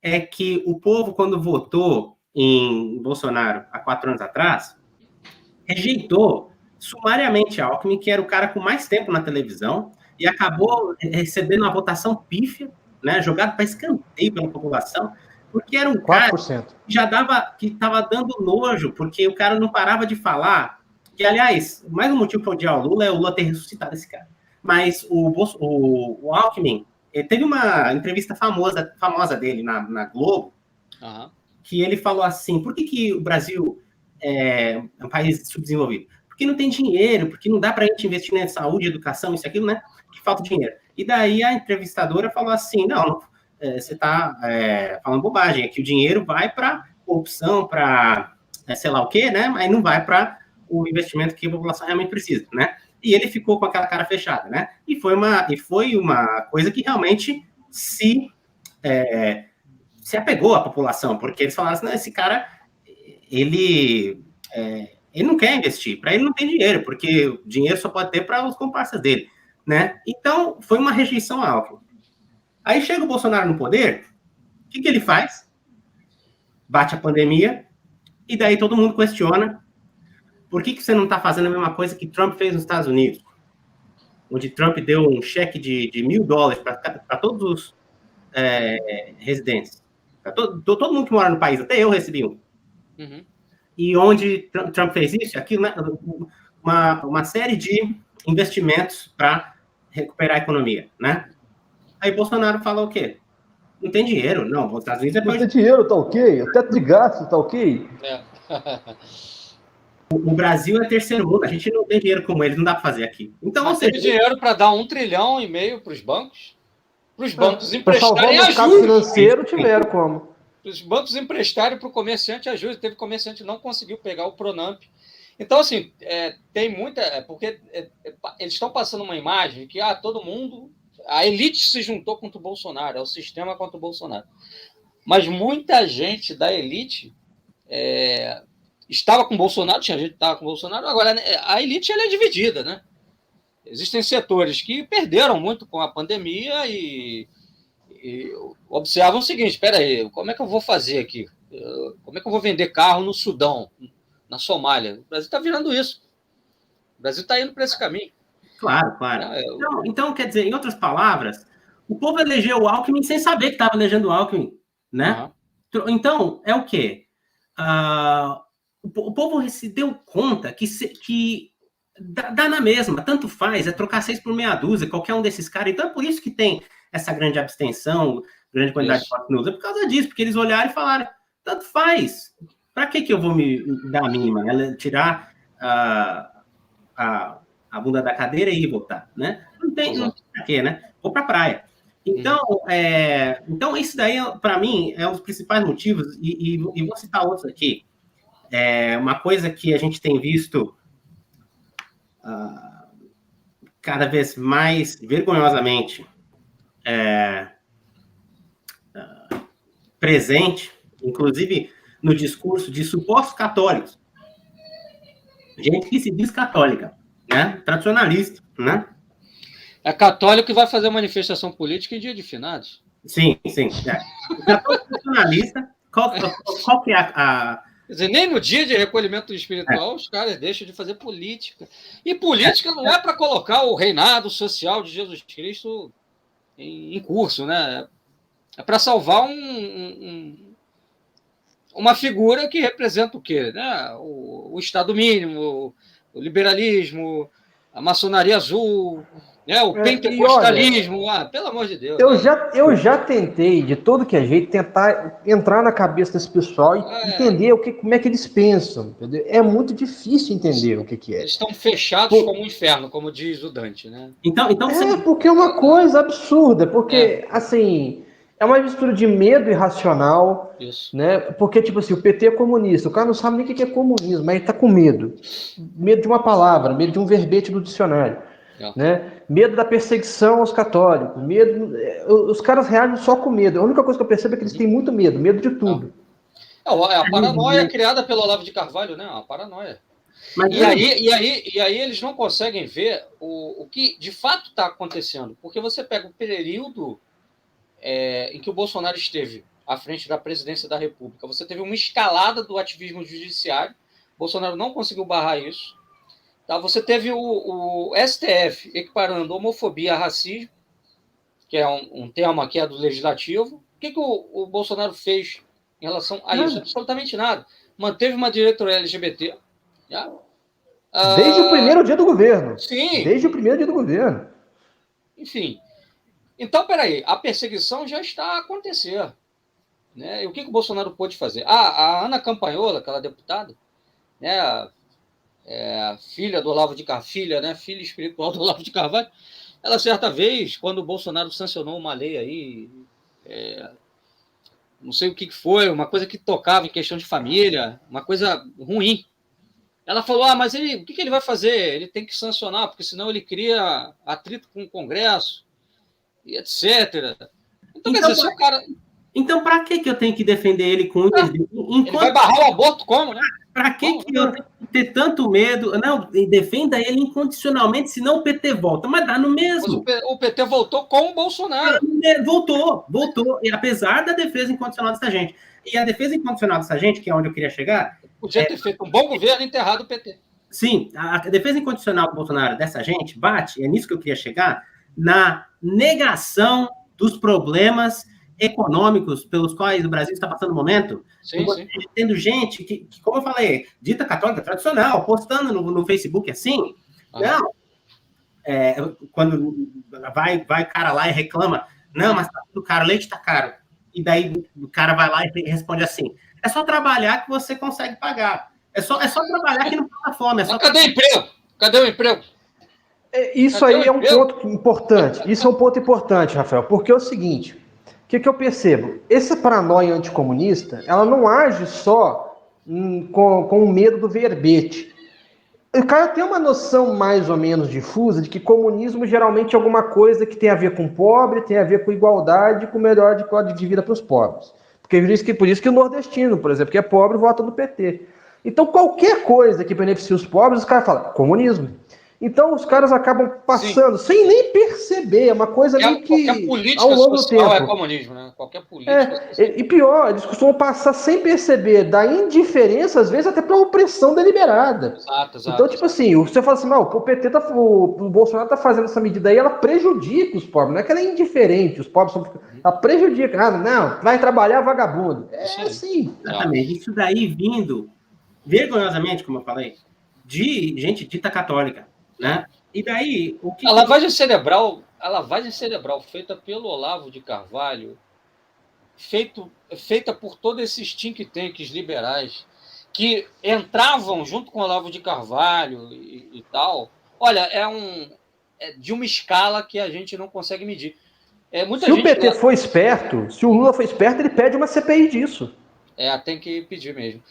é que o povo, quando votou em Bolsonaro há 4 anos atrás, rejeitou sumariamente Alckmin, que era o cara com mais tempo na televisão, e acabou recebendo uma votação pífia, né, jogado para escanteio pela população, porque era um 4%. Cara que estava dando nojo, porque o cara não parava de falar. Que, aliás, mais um motivo para odiar o Lula é o Lula ter ressuscitado esse cara. Mas o Alckmin, teve uma entrevista famosa dele na Globo, que ele falou assim, por que o Brasil é um país subdesenvolvido? Porque não tem dinheiro, porque não dá para a gente investir em saúde, educação, isso e aquilo, né? Que falta dinheiro. E daí a entrevistadora falou assim, não, você está falando bobagem, é que o dinheiro vai para corrupção, para sei lá o quê, né? Mas não vai para o investimento que a população realmente precisa, né? E ele ficou com aquela cara fechada, né? E foi uma coisa que realmente se apegou à população, porque eles falaram assim, não, esse cara, ele não quer investir, para ele não tem dinheiro, porque o dinheiro só pode ter para os comparsas dele. né? Então, foi uma rejeição à Alckmin. Aí chega o Bolsonaro no poder, o que ele faz? Bate a pandemia, e daí todo mundo questiona por que você não está fazendo a mesma coisa que Trump fez nos Estados Unidos, onde Trump deu um cheque de $1.000 para todos os residentes. Todo mundo que mora no país, até eu recebi um. Uhum. E onde Trump fez isso, aquilo, né, uma série de investimentos para recuperar a economia, né? Aí Bolsonaro fala o quê? Não tem dinheiro, não. Os Estados Unidos não tem dinheiro, tá ok? O teto de gasto, tá ok? O Brasil é terceiro mundo, a gente não tem dinheiro como eles, não dá para fazer aqui. Então, mas teve dinheiro para dar 1,5 trilhão para os bancos? Para os bancos emprestarem ajuda. Para salvar o mercado financeiro, tiveram como. Os bancos emprestarem para o comerciante ajuda. Teve comerciante que não conseguiu pegar o Pronamp. Então, assim, tem muita... porque eles estão passando uma imagem que todo mundo... A elite se juntou contra o Bolsonaro, é o sistema contra o Bolsonaro. Mas muita gente da elite estava com o Bolsonaro, tinha gente que estava com o Bolsonaro, agora a elite ela é dividida, né? Existem setores que perderam muito com a pandemia e observam o seguinte, espera aí, como é que eu vou fazer aqui? Como é que eu vou vender carro no Sudão, na Somália? O Brasil está virando isso. O Brasil está indo para esse caminho. Claro. Então, quer dizer, em outras palavras, o povo elegeu o Alckmin sem saber que estava elegendo o Alckmin, né? Uhum. Então, é o quê? O povo se deu conta que dá na mesma, tanto faz, é trocar 6 por meia dúzia, qualquer um desses caras. Então, é por isso que tem essa grande abstenção, grande quantidade de votos nulos. É por causa disso, porque eles olharam e falaram, tanto faz, para que eu vou me dar a mínima, né? Tirar a bunda da cadeira e ir votar, né? Não tem pra quê, né? Vou pra praia. Então, então isso daí, para mim, é um dos principais motivos, e vou citar outros aqui. Uma coisa que a gente tem visto cada vez mais vergonhosamente presente, inclusive no discurso de supostos católicos. Gente que se diz católica, né? Tradicionalista, né? É católico que vai fazer manifestação política em dia de finados. Sim. O católico tradicionalista, qual que é a... Quer dizer, nem no dia de recolhimento espiritual os caras deixam de fazer política. E política não é para colocar o reinado social de Jesus Cristo em curso, né? É para salvar uma figura que representa o quê? Né? O Estado mínimo, o liberalismo, a maçonaria azul, né? O pentecostalismo. Olha, pelo amor de Deus. Eu já tentei, de todo que é jeito, tentar entrar na cabeça desse pessoal e entender como é que eles pensam. Entendeu? É muito difícil entender o que é. Eles estão fechados como um inferno, como diz o Dante, né? Então porque é uma coisa absurda, porque, assim... É uma mistura de medo irracional, né? Porque, tipo assim, o PT é comunista, o cara não sabe nem o que é comunismo, mas ele tá com medo. Medo de uma palavra, medo de um verbete do dicionário, né? Medo da perseguição aos católicos, medo... Os caras reagem só com medo. A única coisa que eu percebo é que eles têm muito medo de tudo. É a paranoia criada pelo Olavo de Carvalho, né? A paranoia. E aí eles não conseguem ver o que de fato está acontecendo, porque você pega o período em que o Bolsonaro esteve à frente da presidência da República. Você teve uma escalada do ativismo judiciário. Bolsonaro não conseguiu barrar isso. Tá? Você teve o STF equiparando homofobia a racismo, que é um tema que é do legislativo. O que o Bolsonaro fez em relação a isso? Absolutamente nada. Manteve uma diretoria LGBT. Desde o primeiro dia do governo. Sim. Desde o primeiro dia do governo. Enfim. Então, peraí, a perseguição já está a acontecer. Né? E o que o Bolsonaro pôde fazer? A Ana Campanhola, aquela deputada, né, filha do Olavo de Carvalho, né, filha espiritual do Olavo de Carvalho, ela certa vez, quando o Bolsonaro sancionou uma lei aí, não sei o que foi, uma coisa que tocava em questão de família, uma coisa ruim. Ela falou, mas o que ele vai fazer? Ele tem que sancionar, porque senão ele cria atrito com o Congresso, e etc. Então, quer dizer, se o cara... Então, para que eu tenho que defender ele com Ele vai barrar o aborto como, né? Para que eu tenho que ter tanto medo? Não, defenda ele incondicionalmente, senão o PT volta. Mas dá no mesmo. Mas o PT voltou com o Bolsonaro. Voltou. E apesar da defesa incondicional dessa gente. E a defesa incondicional dessa gente, que é onde eu queria chegar... Podia ter feito um bom governo e enterrado o PT. Sim, a defesa incondicional do Bolsonaro dessa gente bate, é nisso que eu queria chegar, na negação dos problemas econômicos pelos quais o Brasil está passando no momento. Sim. Tendo gente que, como eu falei, dita católica tradicional, postando no Facebook assim, não, quando vai cara lá e reclama, não, mas tá tudo caro, leite tá caro. E daí o cara vai lá e responde assim, é só trabalhar que você consegue pagar. É só trabalhar que não passa fome. Cadê o emprego? Cadê o emprego? Isso aí é um ponto importante. Isso é um ponto importante, Rafael, porque é o seguinte, o que eu percebo? Essa paranoia anticomunista, ela não age só com o medo do verbete. O cara tem uma noção mais ou menos difusa de que comunismo geralmente é alguma coisa que tem a ver com pobre, tem a ver com igualdade, com melhor de qualidade de vida para os pobres. Por isso que o nordestino, por exemplo, que é pobre, vota no PT. Então, qualquer coisa que beneficie os pobres, os caras falam, comunismo. Então, os caras acabam passando, sem nem perceber, é uma coisa meio que qualquer política ao longo do tempo. é comunismo, né? Qualquer política. E pior, eles costumam passar sem perceber, da indiferença, às vezes até para opressão deliberada. Exato. Então, tipo assim, você fala assim, não, o Bolsonaro tá fazendo essa medida aí, ela prejudica os pobres, não é que ela é indiferente, os pobres ela prejudica. Não, vai trabalhar vagabundo. É assim. Exatamente. Isso daí vindo, vergonhosamente, como eu falei, de gente dita católica, né? E daí, o que... A lavagem cerebral feita pelo Olavo de Carvalho, feita por todos esses think tanks liberais, que entravam junto com o Olavo de Carvalho e tal, olha, é de uma escala que a gente não consegue medir. Se o PT for esperto, se o Lula for esperto, ele pede uma CPI disso. Tem que pedir mesmo.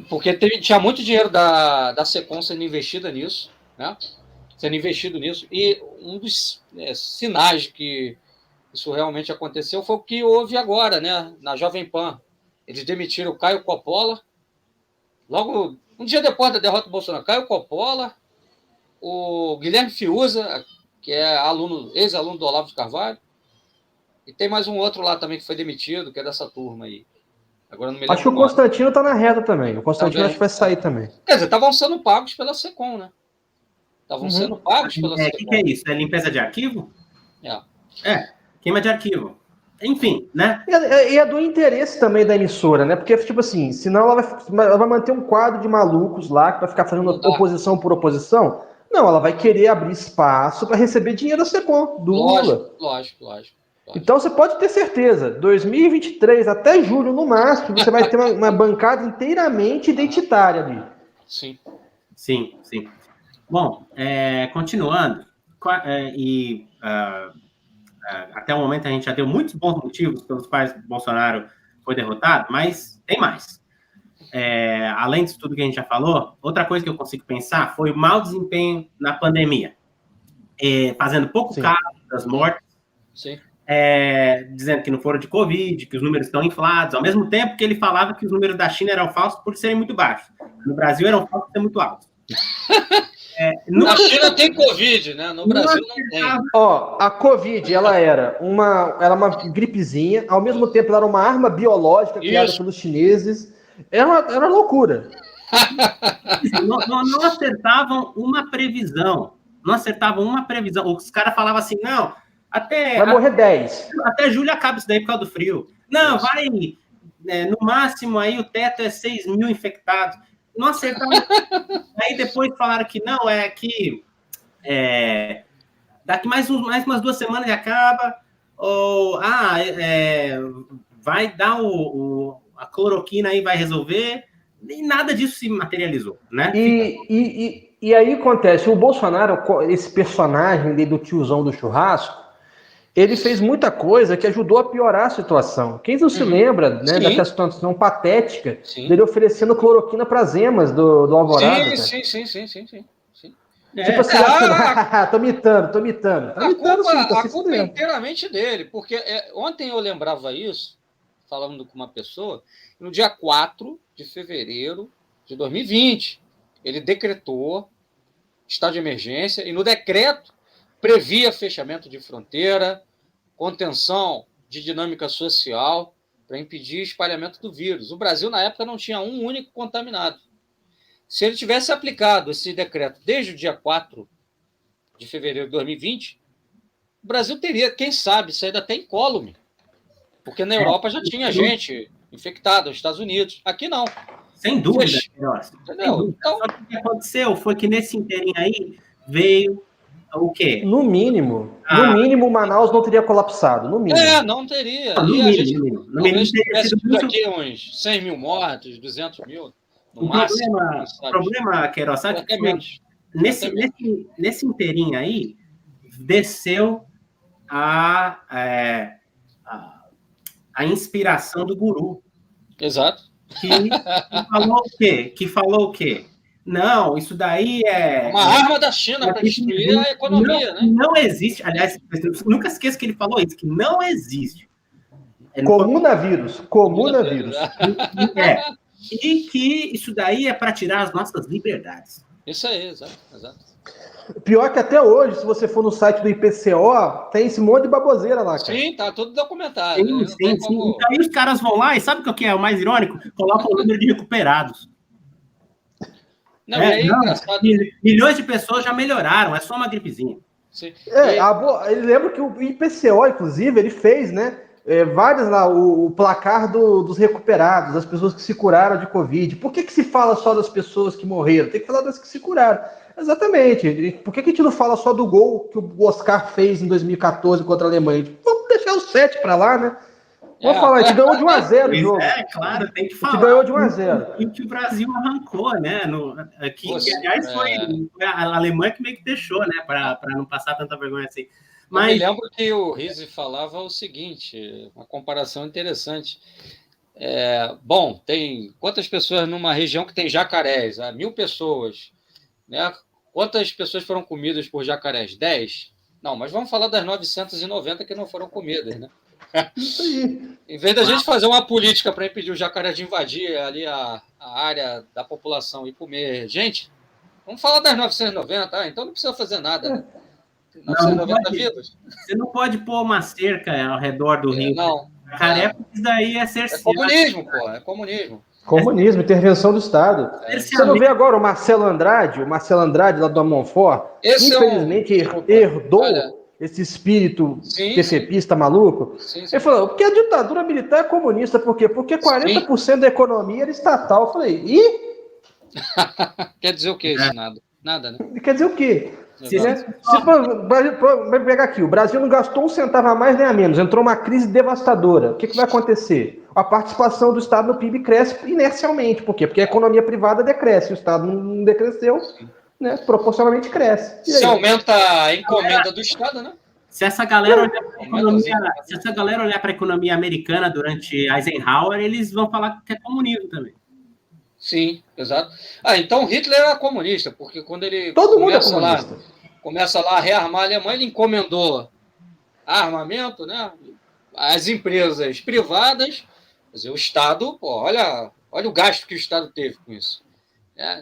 Porque tinha muito dinheiro da Secom sendo investido nisso, né? E um dos sinais que isso realmente aconteceu foi o que houve agora, né? Na Jovem Pan. Eles demitiram o Caio Coppola, logo um dia depois da derrota do Bolsonaro. Caio Coppola, o Guilherme Fiuza, que é ex-aluno do Olavo de Carvalho, e tem mais um outro lá também que foi demitido, que é dessa turma aí. Agora não me lembro. Acho que o Constantino está na reta também. O Constantino acho que vai sair também. Quer dizer, estavam sendo pagos pela Secom, né? Estavam sendo pagos pela Secom. O que é isso? É limpeza de arquivo? É. Queima de arquivo. Enfim, né? E é do interesse também da emissora, né? Porque, tipo assim, senão ela vai manter um quadro de malucos lá que vai ficar fazendo oposição por oposição. Não, ela vai querer abrir espaço para receber dinheiro da Secom, do Lula. Lógico. Então você pode ter certeza, 2023 até julho no máximo, você vai ter uma bancada inteiramente identitária ali. Sim. Bom, continuando, até o momento a gente já deu muitos bons motivos pelos quais Bolsonaro foi derrotado, mas tem mais. Além disso tudo que a gente já falou, outra coisa que eu consigo pensar foi o mau desempenho na pandemia, fazendo pouco caso das mortes. Sim. Dizendo que não foram de Covid, que os números estão inflados, ao mesmo tempo que ele falava que os números da China eram falsos por serem muito baixos. No Brasil eram falsos por serem muito altos. Na China tem Covid, né? No Brasil não tem. A Covid, ela era uma gripezinha, ao mesmo tempo ela era uma arma biológica criada pelos chineses. Era loucura. Não acertavam uma previsão. Os caras falavam assim, não... Vai morrer 10. Até julho acaba isso daí por causa do frio. Não, vai... no máximo, aí o teto é 6 mil infectados. Não acertaram. Aí depois falaram que não, daqui mais umas 2 semanas já acaba. Ou, vai dar a cloroquina aí, vai resolver. Nem nada disso se materializou, né? E aí acontece, o Bolsonaro, esse personagem do tiozão do churrasco, ele fez muita coisa que ajudou a piorar a situação. Quem não se lembra, né, daquela situação patética dele oferecendo cloroquina para as emas do Alvorada? Sim. Tipo assim, tô imitando. A culpa é inteiramente dele, porque ontem eu lembrava isso, falando com uma pessoa, no dia 4 de fevereiro de 2020, ele decretou estado de emergência e no decreto previa fechamento de fronteira, contenção de dinâmica social para impedir o espalhamento do vírus. O Brasil, na época, não tinha um único contaminado. Se ele tivesse aplicado esse decreto desde o dia 4 de fevereiro de 2020, o Brasil teria, quem sabe, saído até incólume, porque na Europa já tinha gente infectada, nos Estados Unidos. Aqui não. Sem dúvida, entendeu? Então, só que o que aconteceu foi que nesse inteirinho aí veio o quê? No mínimo, Manaus não teria colapsado, no mínimo. Não teria. No mínimo tivesse tido aqui uns 100 mil mortos, 200 mil, no máximo. O problema, Queiroz, sabe que nesse inteirinho aí, desceu a inspiração do guru. Exato. Que falou o quê? Não, isso daí é... uma arma da China para destruir a economia, né? Não existe. Aliás, nunca esqueça que ele falou isso, que não existe. Comunavírus. E que isso daí é para tirar as nossas liberdades. Isso aí, exato. Pior que até hoje, se você for no site do IPCO, tem esse monte de baboseira lá, cara. Sim, tá tudo documentado. Sim. Como... Então, aí os caras vão lá e sabe o que é o mais irônico? Colocam o número de recuperados. Engraçado. Milhões de pessoas já melhoraram, é só uma gripezinha. Sim. Ele lembra que o IPCO, inclusive, ele fez, né? Vários lá, o placar dos recuperados, das pessoas que se curaram de Covid. Por que se fala só das pessoas que morreram? Tem que falar das que se curaram. Exatamente. Por que a gente não fala só do gol que o Oscar fez em 2014 contra a Alemanha? Vamos deixar o 7 para lá, né? Vamos falar, a gente ganhou de 1-0 o jogo. Claro, tem que falar. A gente ganhou de 1-0. E que o Brasil arrancou, né? Aliás, foi a Alemanha que meio que deixou, né? Para não passar tanta vergonha assim. Mas... Eu me lembro que o Rizzi falava o seguinte, uma comparação interessante. Tem quantas pessoas numa região que tem jacarés? 1.000 pessoas. Né? Quantas pessoas foram comidas por jacarés? 10? Não, mas vamos falar das 990 que não foram comidas, né? Isso aí. Em vez da gente fazer uma política para impedir o jacaré de invadir ali a área da população e comer gente, vamos falar das 990, então não precisa fazer nada, né? 990 vivos. Você não pode pôr uma cerca ao redor do rio. Não. Jacaré, porque isso daí é cerceado. É comunismo, pô. É comunismo. Comunismo, intervenção do Estado. Você não vê agora o Marcelo Andrade lá do Monfort? Infelizmente herdou esse espírito PCPista maluco. Sim. Ele falou, porque a ditadura militar é comunista. Por quê? Porque 40% da economia era estatal. Eu falei, Quer dizer o quê isso? Nada, né? Quer dizer o quê? Vai pegar aqui, o Brasil não gastou um centavo a mais nem a menos, entrou uma crise devastadora. O que vai acontecer? A participação do Estado no PIB cresce inercialmente. Por quê? Porque a economia privada decresce, o Estado não decresceu, né? Proporcionalmente cresce. Se aumenta a encomenda do Estado, né? Se essa galera olhar para a economia americana durante Eisenhower, eles vão falar que é comunismo também. Sim, exato. Então Hitler era comunista, porque quando ele começa lá a rearmar a Alemanha, ele encomendou armamento, né? As empresas privadas, quer dizer, o Estado, olha o gasto que o Estado teve com isso.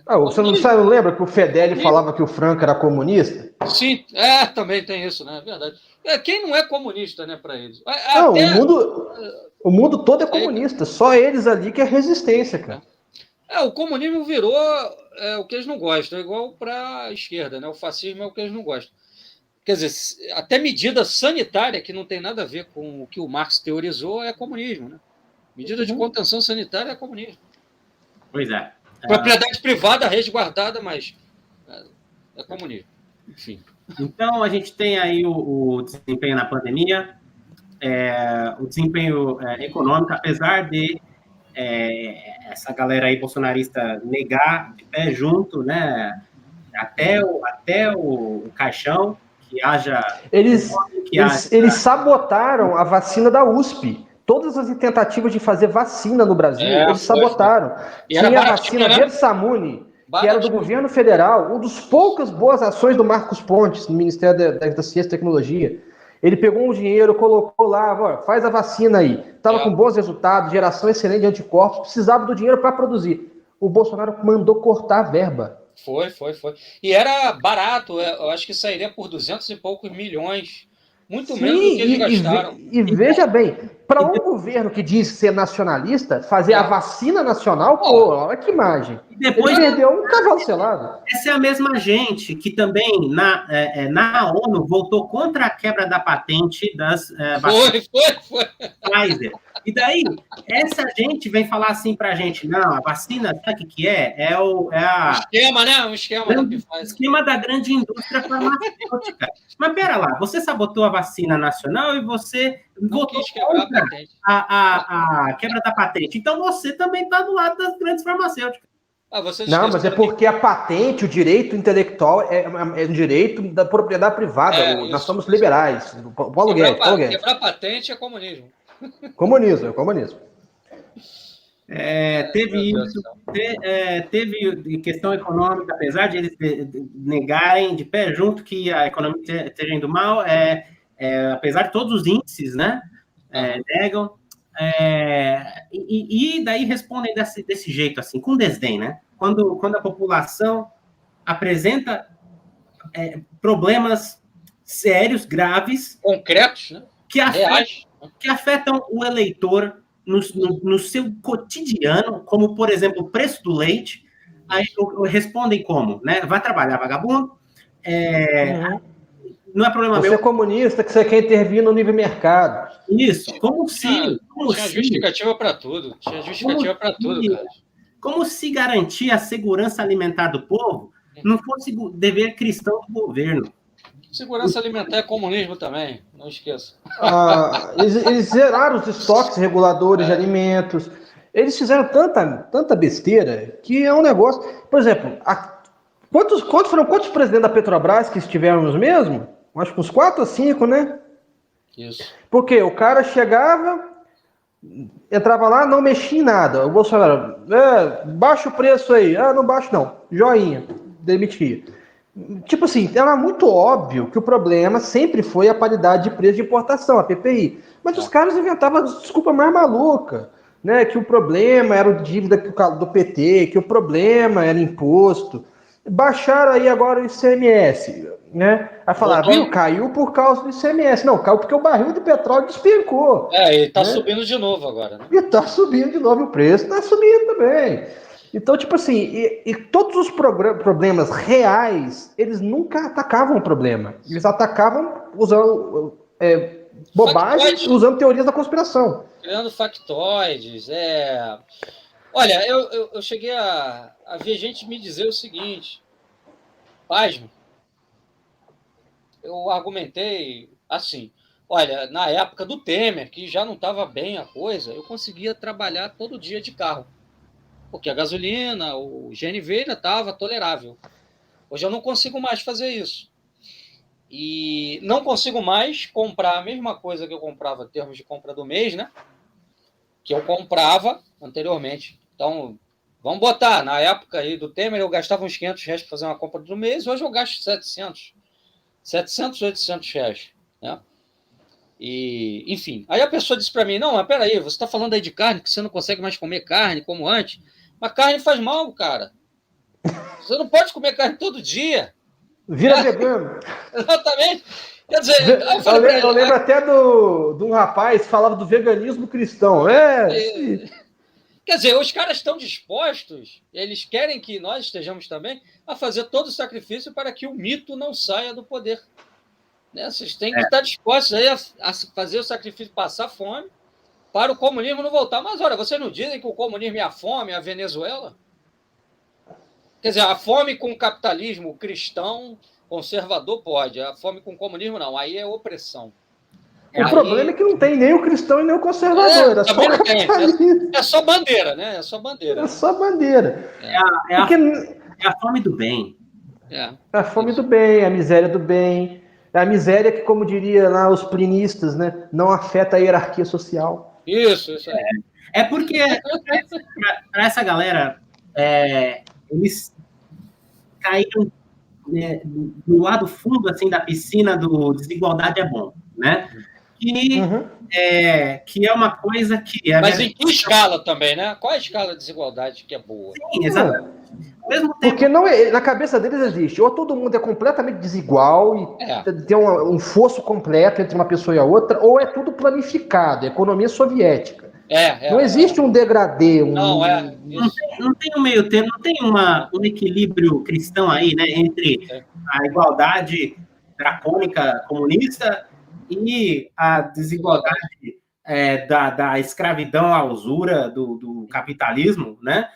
Você não lembra que o Fedeli falava que o Franco era comunista? Sim, também tem isso, né? É verdade. Quem não é comunista, né, para eles? O mundo todo é comunista, só eles ali que é resistência, cara. O comunismo virou o que eles não gostam, é igual para a esquerda, né? O fascismo é o que eles não gostam. Quer dizer, até medida sanitária, que não tem nada a ver com o que o Marx teorizou, é comunismo, né? Medida de contenção sanitária é comunismo. Pois é. Propriedade privada resguardada, mas é comunismo. Enfim. Então, a gente tem aí o desempenho na pandemia, o desempenho econômico, apesar de essa galera aí bolsonarista negar de pé junto, né? Até o caixão, que haja... Eles sabotaram a vacina da USP. Todas as tentativas de fazer vacina no Brasil, eles sabotaram. Tinha a vacina Versamune, que era do governo federal, uma das poucas boas ações do Marcos Pontes, no Ministério da Ciência e Tecnologia. Ele pegou um dinheiro, colocou lá, faz a vacina aí. Estava com bons resultados, geração excelente de anticorpos, precisava do dinheiro para produzir. O Bolsonaro mandou cortar a verba. Foi. E era barato, eu acho que sairia por 200 e poucos milhões. Muito menos do que eles gastaram. E veja bem, para um governo que diz ser nacionalista, fazer a vacina nacional, pô, olha que imagem. Depois, ele perdeu um cavalo selado. Essa é a mesma gente que também, na ONU, votou contra a quebra da patente das vacinas Foi. Pfizer. E daí, essa gente vem falar assim pra gente, não, a vacina, sabe o que é? Esquema, né? Um esquema da Pfizer. Esquema da grande indústria farmacêutica. Mas pera lá, você sabotou a vacina nacional e você votou contra a quebra da patente. Então você também está do lado das grandes farmacêuticas. Não, mas é porque a patente, o direito intelectual é um direito da propriedade privada. Nós somos liberais. Paulo Guedes. Quebrar patente é comunismo. Comunismo. Teve questão econômica, apesar de eles negarem de pé junto que a economia esteja indo mal, apesar de todos os índices, né, negam, e daí respondem desse jeito, assim, com desdém, né? Quando a população apresenta problemas sérios, graves, concretos, né? Que afetam o eleitor no seu cotidiano, como, por exemplo, o preço do leite, aí respondem como, né? Vai trabalhar, vagabundo, não é problema meu. Você é comunista, que você quer intervir no livre mercado. Isso, como se... Tinha justificativa para tudo, cara. Como se garantir a segurança alimentar do povo não fosse dever cristão do governo. Segurança alimentar é comunismo também, não esqueça. Eles zeraram os estoques reguladores de alimentos. Eles fizeram tanta besteira que é um negócio... Por exemplo, quantos presidentes da Petrobras que estivemos mesmo? Acho que uns 4 ou 5, né? Isso. Porque o cara chegava, entrava lá, não mexia em nada. O Bolsonaro, baixa o preço aí. Não baixo não. Joinha. Demitia. Tipo assim, era muito óbvio que o problema sempre foi a paridade de preço de importação, a PPI. Mas os caras inventavam a desculpa mais maluca, né? Que o problema era o dívida do PT, que o problema era imposto. Baixaram aí agora o ICMS, né? Aí falaram, caiu por causa do ICMS. Não, caiu porque o barril de petróleo despencou. E tá subindo de novo agora, né? E tá subindo de novo o preço, tá subindo também. Então, tipo assim, e todos os problemas reais, eles nunca atacavam o problema. Eles atacavam usando bobagens, usando teorias da conspiração. Criando factoides. Olha, eu cheguei a ver gente me dizer o seguinte, pasmo, eu argumentei assim, olha, na época do Temer, que já não estava bem a coisa, eu conseguia trabalhar todo dia de carro. Porque a gasolina, o GNV ainda estava tolerável. Hoje eu não consigo mais fazer isso. E não consigo mais comprar a mesma coisa que eu comprava em termos de compra do mês, né? Que eu comprava anteriormente. Então, vamos botar, na época aí do Temer, eu gastava uns R$500 para fazer uma compra do mês, hoje eu gasto 700, 800 reais, né? E, enfim, aí a pessoa disse para mim, não, mas peraí, você está falando aí de carne, que você não consegue mais comer carne como antes, mas carne faz mal, cara. Você não pode comer carne todo dia. Vira vegano. Exatamente. Quer dizer, eu lembro até de um rapaz que falava do veganismo cristão. Quer dizer, os caras estão dispostos, eles querem que nós estejamos também, a fazer todo o sacrifício para que o mito não saia do poder. Né? Vocês têm que estar dispostos aí a fazer o sacrifício, passar fome, para o comunismo não voltar. Mas, olha, vocês não dizem que o comunismo é a fome, a Venezuela? Quer dizer, a fome com o capitalismo cristão, conservador, pode. A fome com o comunismo, não. Aí é opressão. O problema é que não tem nem o cristão e nem o conservador. É só capitalismo. É só bandeira, né? É só bandeira. É só bandeira. É a fome do bem. É a fome do bem, a miséria do bem. É a miséria que, como diria lá os plinistas, né, não afeta a hierarquia social. Isso aí. É porque, para essa galera, eles caíram do lado fundo assim, da piscina do desigualdade é bom, né? Que é uma coisa que... Mas em que escala também, né? Qual é a escala de desigualdade que é boa? Sim, exatamente. Ao mesmo tempo, Porque não na cabeça deles existe, ou todo mundo é completamente desigual e tem um fosso completo entre uma pessoa e a outra, ou é tudo planificado, economia soviética. Não existe um degradê. Não tem um meio termo, não tem um equilíbrio cristão aí, né, entre a igualdade dracônica comunista e a desigualdade da escravidão à usura do capitalismo, né?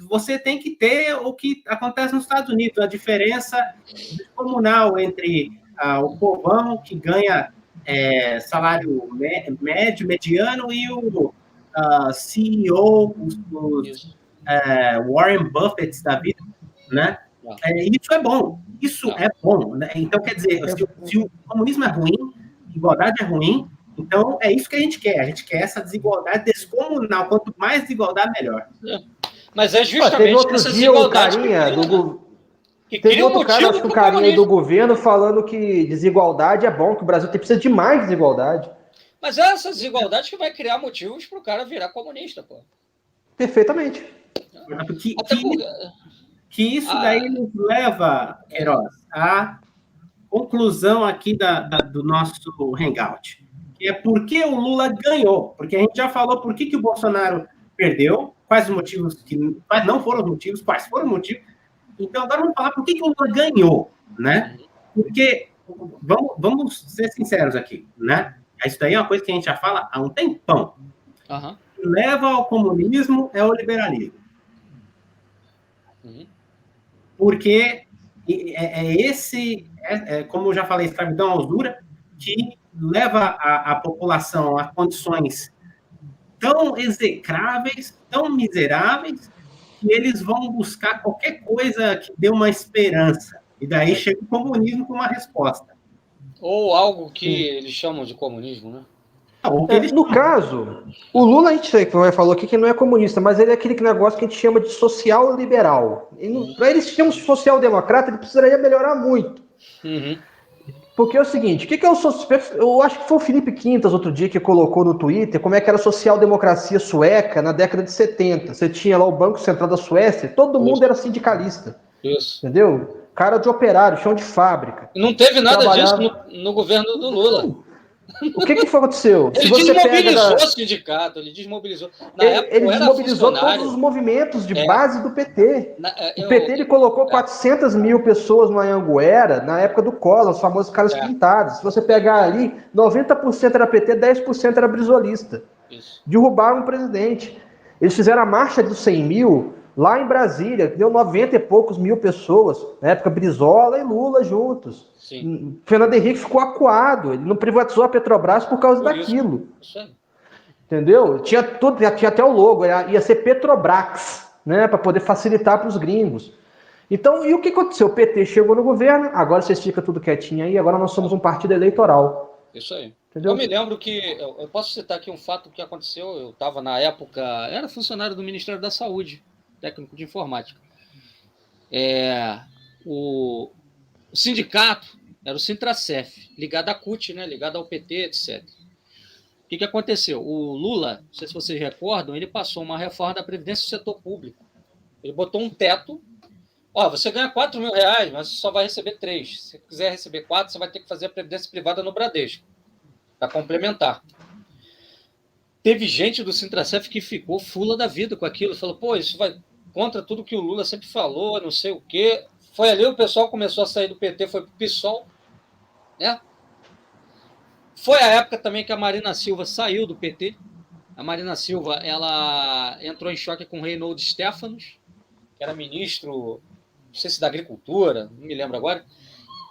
Você tem que ter o que acontece nos Estados Unidos, a diferença descomunal entre o povão que ganha salário médio, mediano, e o CEO, os Warren Buffett da vida, né? Isso é bom, é bom, né? Então, quer dizer, se o comunismo é ruim, a igualdade é ruim, então é isso que a gente quer essa desigualdade descomunal, quanto mais desigualdade, melhor. Mas é justamente essa desigualdade Teve outro cara, acho que um carinha aí do governo falando que desigualdade é bom, que o Brasil precisa de mais desigualdade. Mas é essa desigualdade que vai criar motivos para o cara virar comunista, pô. Perfeitamente. Que isso daí nos leva, Queiroz, à conclusão aqui do nosso hangout, que é por que o Lula ganhou. Porque a gente já falou por que o Bolsonaro perdeu, quais os motivos quais não foram os motivos, quais foram os motivos. Então, agora vamos falar por que o Lula ganhou, né? Porque, vamos ser sinceros aqui, né? Isso daí é uma coisa que a gente já fala há um tempão. Uhum. O que leva ao comunismo é o liberalismo. Uhum. Porque como eu já falei, escravidão à usura, que leva a população a condições tão execráveis, tão miseráveis, que eles vão buscar qualquer coisa que dê uma esperança. E daí chega o comunismo com uma resposta. Ou algo que eles chamam de comunismo, né? No caso, o Lula, a gente falou aqui que não é comunista, mas ele é aquele negócio que a gente chama de social-liberal. Para eles chamam de social-democrata, ele precisaria melhorar muito. Uhum. Porque é o seguinte, o que é o eu acho que foi o Felipe Quintas outro dia que colocou no Twitter como é que era a social-democracia sueca na década de 70. Você tinha lá o Banco Central da Suécia, todo mundo era sindicalista. Isso. Entendeu? Cara de operário, chão de fábrica. Não teve nada disso no governo do Lula. O que foi aconteceu? Ele desmobilizou o sindicato, ele desmobilizou. Ele desmobilizou todos os movimentos de base do PT. O PT ele colocou 400 mil pessoas no Anhanguera na época do Collor, os famosos caras pintados. Se você pegar ali, 90% era PT, 10% era brisolista. Isso. Derrubaram o presidente. Eles fizeram a marcha dos 100 mil lá em Brasília, deu 90 e poucos mil pessoas, na época Brizola e Lula juntos. Sim. Fernando Henrique ficou acuado, ele não privatizou a Petrobras por causa daquilo. Isso. Entendeu? Tinha tudo, tinha até o logo, ia ser Petrobrax, né, para poder facilitar para os gringos. Então, e o que aconteceu? O PT chegou no governo, agora vocês ficam tudo quietinho aí, agora nós somos um partido eleitoral. Isso aí. Entendeu? Eu me lembro que, eu posso citar aqui um fato que aconteceu, eu estava na época, era funcionário do Ministério da Saúde, técnico de informática. O sindicato era o Sintracef, ligado à CUT, né, ligado ao PT, etc. O que aconteceu? O Lula, não sei se vocês recordam, ele passou uma reforma da Previdência do setor público. Ele botou um teto. Você ganha R$4 mil, mas você só vai receber 3. Se quiser receber 4, você vai ter que fazer a Previdência privada no Bradesco, para complementar. Teve gente do Sintracef que ficou fula da vida com aquilo. Falou, isso vai contra tudo que o Lula sempre falou, não sei o quê. Foi ali, o pessoal começou a sair do PT, foi pro PSOL. Né? Foi a época também que a Marina Silva saiu do PT. A Marina Silva, ela entrou em choque com o Reinaldo Stefanos, que era ministro, não sei se da Agricultura, não me lembro agora,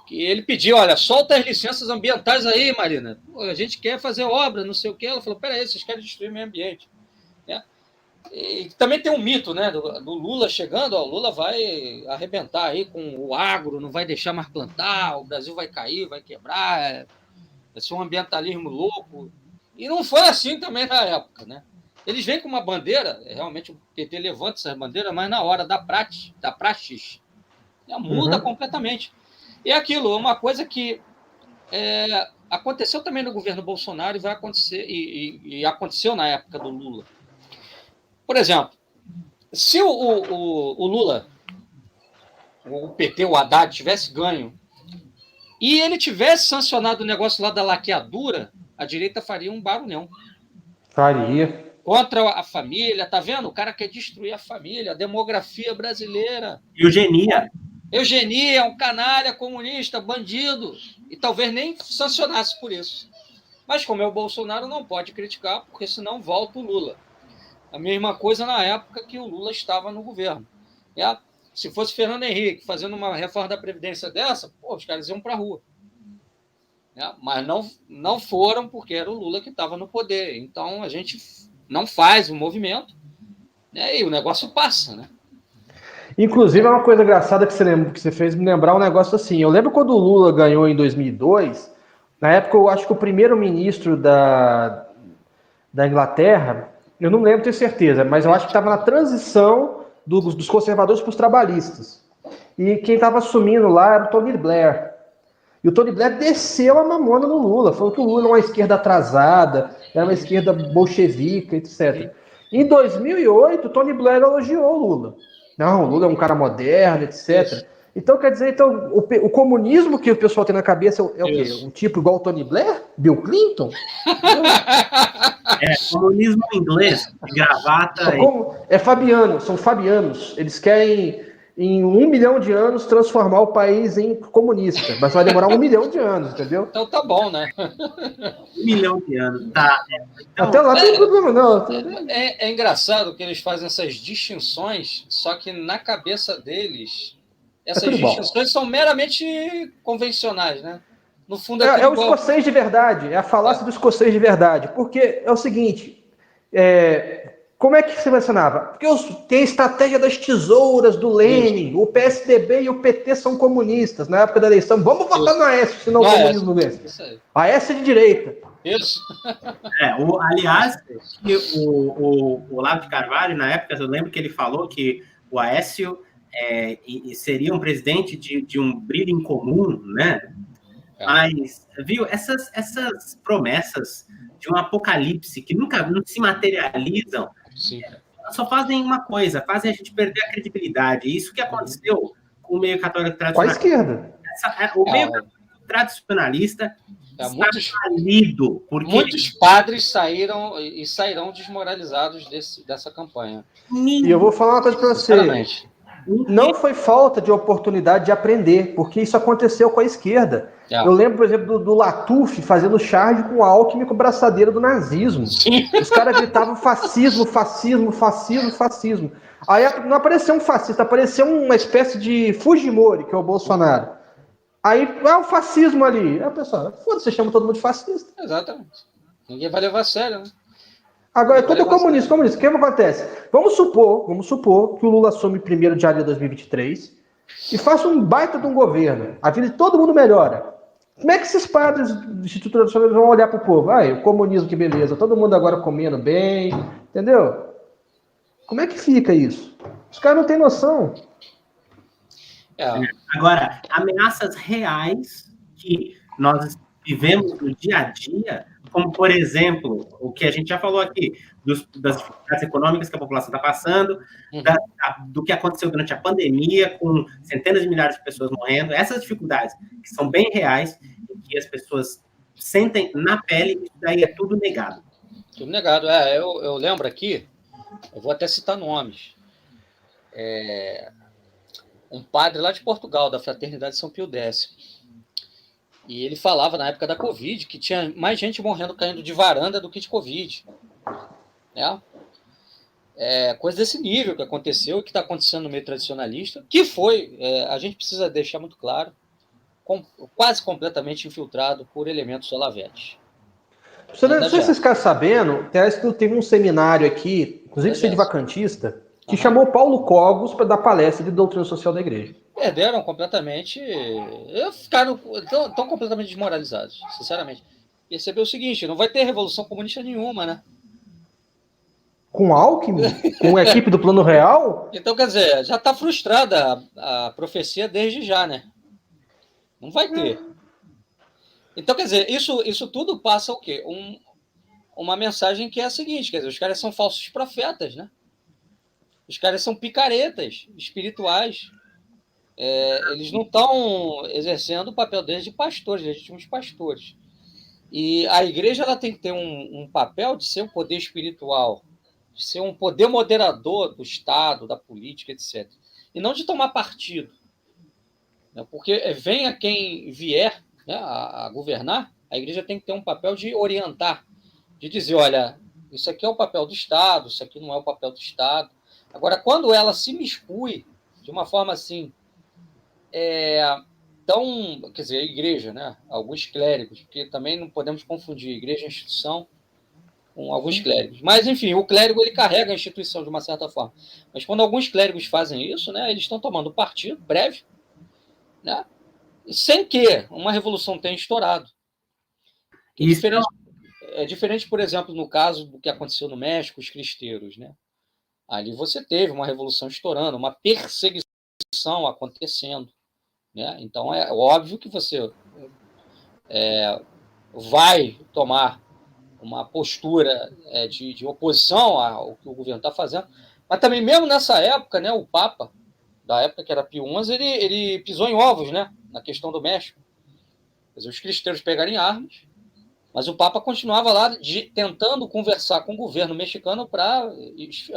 que ele pediu, olha, solta as licenças ambientais aí, Marina. A gente quer fazer obra, não sei o quê. Ela falou, peraí, vocês querem destruir o meio ambiente. Né? E também tem um mito, né, do Lula chegando, o Lula vai arrebentar aí com o agro, não vai deixar mais plantar, o Brasil vai cair, vai quebrar, vai ser um ambientalismo louco. E não foi assim também na época, né? Eles vêm com uma bandeira, realmente o PT levanta essa bandeira, mas na hora da praxis, muda completamente. E aquilo, uma coisa que aconteceu também no governo Bolsonaro e vai acontecer, e aconteceu na época do Lula. Por exemplo, se o Lula o PT, o Haddad, tivesse ganho, e ele tivesse sancionado o negócio lá da laqueadura, a direita faria um barulhão. Faria. Contra a família, tá vendo? O cara quer destruir a família, a demografia brasileira. Eugenia. Eugenia é um canalha comunista, bandido, e talvez nem sancionasse por isso. Mas como é o Bolsonaro, não pode criticar, porque senão volta o Lula. A mesma coisa na época que o Lula estava no governo. Se fosse Fernando Henrique fazendo uma reforma da Previdência dessa, os caras iam para a rua. Mas não foram, porque era o Lula que estava no poder. Então a gente não faz o movimento, né, e o negócio passa, né? Inclusive, é uma coisa engraçada que você fez me lembrar um negócio assim. Eu lembro quando o Lula ganhou em 2002, na época eu acho que o primeiro-ministro da Inglaterra, eu não lembro, tenho certeza, mas eu acho que estava na transição dos conservadores para os trabalhistas. E quem estava assumindo lá era o Tony Blair. E o Tony Blair desceu a mamona no Lula, falou que o Lula era uma esquerda atrasada, era uma esquerda bolchevica, etc. Em 2008, o Tony Blair elogiou o Lula. Não, o Lula é um cara moderno, etc. Isso. Então, quer dizer, o comunismo que o pessoal tem na cabeça é o quê? Um tipo igual o Tony Blair? Bill Clinton? Comunismo inglês, gravata. Fabiano, são fabianos. Eles querem, em 1 milhão de anos, transformar o país em comunista. Mas vai demorar 1 milhão de anos, entendeu? Então tá bom, né? 1 milhão de anos, tá. Então, até lá não tem problema, não. É engraçado que eles fazem essas distinções, só que na cabeça deles, essas distinções são meramente convencionais, né? No fundo é o escocês de verdade, é a falácia do escocês de verdade. Porque é o seguinte, como é que se mencionava? Porque tem a estratégia das tesouras do Lenin, o PSDB e o PT são comunistas. Na época da eleição, vamos votar no Aécio, senão o comunismo vence. Aécio é de direita. Isso. Aliás, o Olavo de Carvalho, na época, eu lembro que ele falou que o Aécio seria um presidente de um brilho em comum, né? Mas, viu, essas promessas de um apocalipse que nunca não se materializam, só fazem uma coisa, fazem a gente perder a credibilidade. Isso que aconteceu com o meio católico tradicionalista. Com a esquerda. O meio católico tradicionalista está falido. Muitos padres sairão desmoralizados dessa campanha. E eu vou falar uma coisa para você. Não foi falta de oportunidade de aprender, porque isso aconteceu com a esquerda. Eu lembro, por exemplo, do Latuf fazendo charge com o Alckmin com braçadeira do nazismo. Sim. Os caras gritavam fascismo, fascismo, fascismo, fascismo. Aí não apareceu um fascista, apareceu uma espécie de Fujimori, que é o Bolsonaro. Aí o fascismo ali. Aí o pessoal, foda-se, você chama todo mundo de fascista. Exatamente. Ninguém vai levar a sério, né? Agora, é tudo comunista. O que acontece? Vamos supor que o Lula assume 1º de janeiro de 2023 e faça um baita de um governo. A vida de todo mundo melhora. Como é que esses padres do Instituto Nacional vão olhar para o povo? O comunismo, que beleza. Todo mundo agora comendo bem. Entendeu? Como é que fica isso? Os caras não têm noção. Agora, ameaças reais que nós vivemos no dia a dia, como, por exemplo, o que a gente já falou aqui, das dificuldades econômicas que a população está passando, do que aconteceu durante a pandemia, com centenas de milhares de pessoas morrendo, essas dificuldades que são bem reais, que as pessoas sentem na pele, isso daí é tudo negado. Tudo negado. Eu lembro aqui, eu vou até citar nomes. Um padre lá de Portugal, da Fraternidade São Pio X. E ele falava, na época da Covid, que tinha mais gente morrendo caindo de varanda do que de Covid. Coisa desse nível que aconteceu e que está acontecendo no meio tradicionalista, que foi, a gente precisa deixar muito claro, quase completamente infiltrado por elementos olavetes. Não sei se vocês ficaram sabendo, teve um seminário aqui, inclusive de vacantista, que chamou Paulo Cogos para dar palestra de doutrina social da igreja. Perderam completamente, ficaram tão completamente desmoralizados, sinceramente. Percebeu o seguinte, não vai ter revolução comunista nenhuma, né? Com Alckmin? Com a equipe do Plano Real? Então, quer dizer, já está frustrada a profecia desde já, né? Não vai ter. Então, quer dizer, isso tudo passa o quê? Uma mensagem que é a seguinte, quer dizer, os caras são falsos profetas, né? Os caras são picaretas espirituais. eles não estão exercendo o papel deles de pastores, legítimos pastores. E a igreja ela tem que ter um papel de ser um poder espiritual, de ser um poder moderador do Estado, da política, etc. E não de tomar partido. Né? Porque venha quem vier, né, a governar, a igreja tem que ter um papel de orientar, de dizer, olha, isso aqui é o papel do Estado, isso aqui não é o papel do Estado. Agora, quando ela se miscui de uma forma assim, então, quer dizer, a igreja, né? Alguns clérigos, porque também não podemos confundir igreja e instituição com alguns clérigos. Mas, enfim, o clérigo ele carrega a instituição de uma certa forma. Mas quando alguns clérigos fazem isso, né, eles estão tomando partido breve, né, sem que uma revolução tenha estourado. É diferente, por exemplo, no caso do que aconteceu no México, os cristeiros. Né? Ali você teve uma revolução estourando, uma perseguição acontecendo. Né? Então, é óbvio que você vai tomar uma postura de oposição ao que o governo está fazendo, mas também mesmo nessa época, né, o Papa, da época que era Pio XI, ele pisou em ovos, né, na questão do México. Quer dizer, os cristãos pegarem armas, mas o Papa continuava lá tentando conversar com o governo mexicano para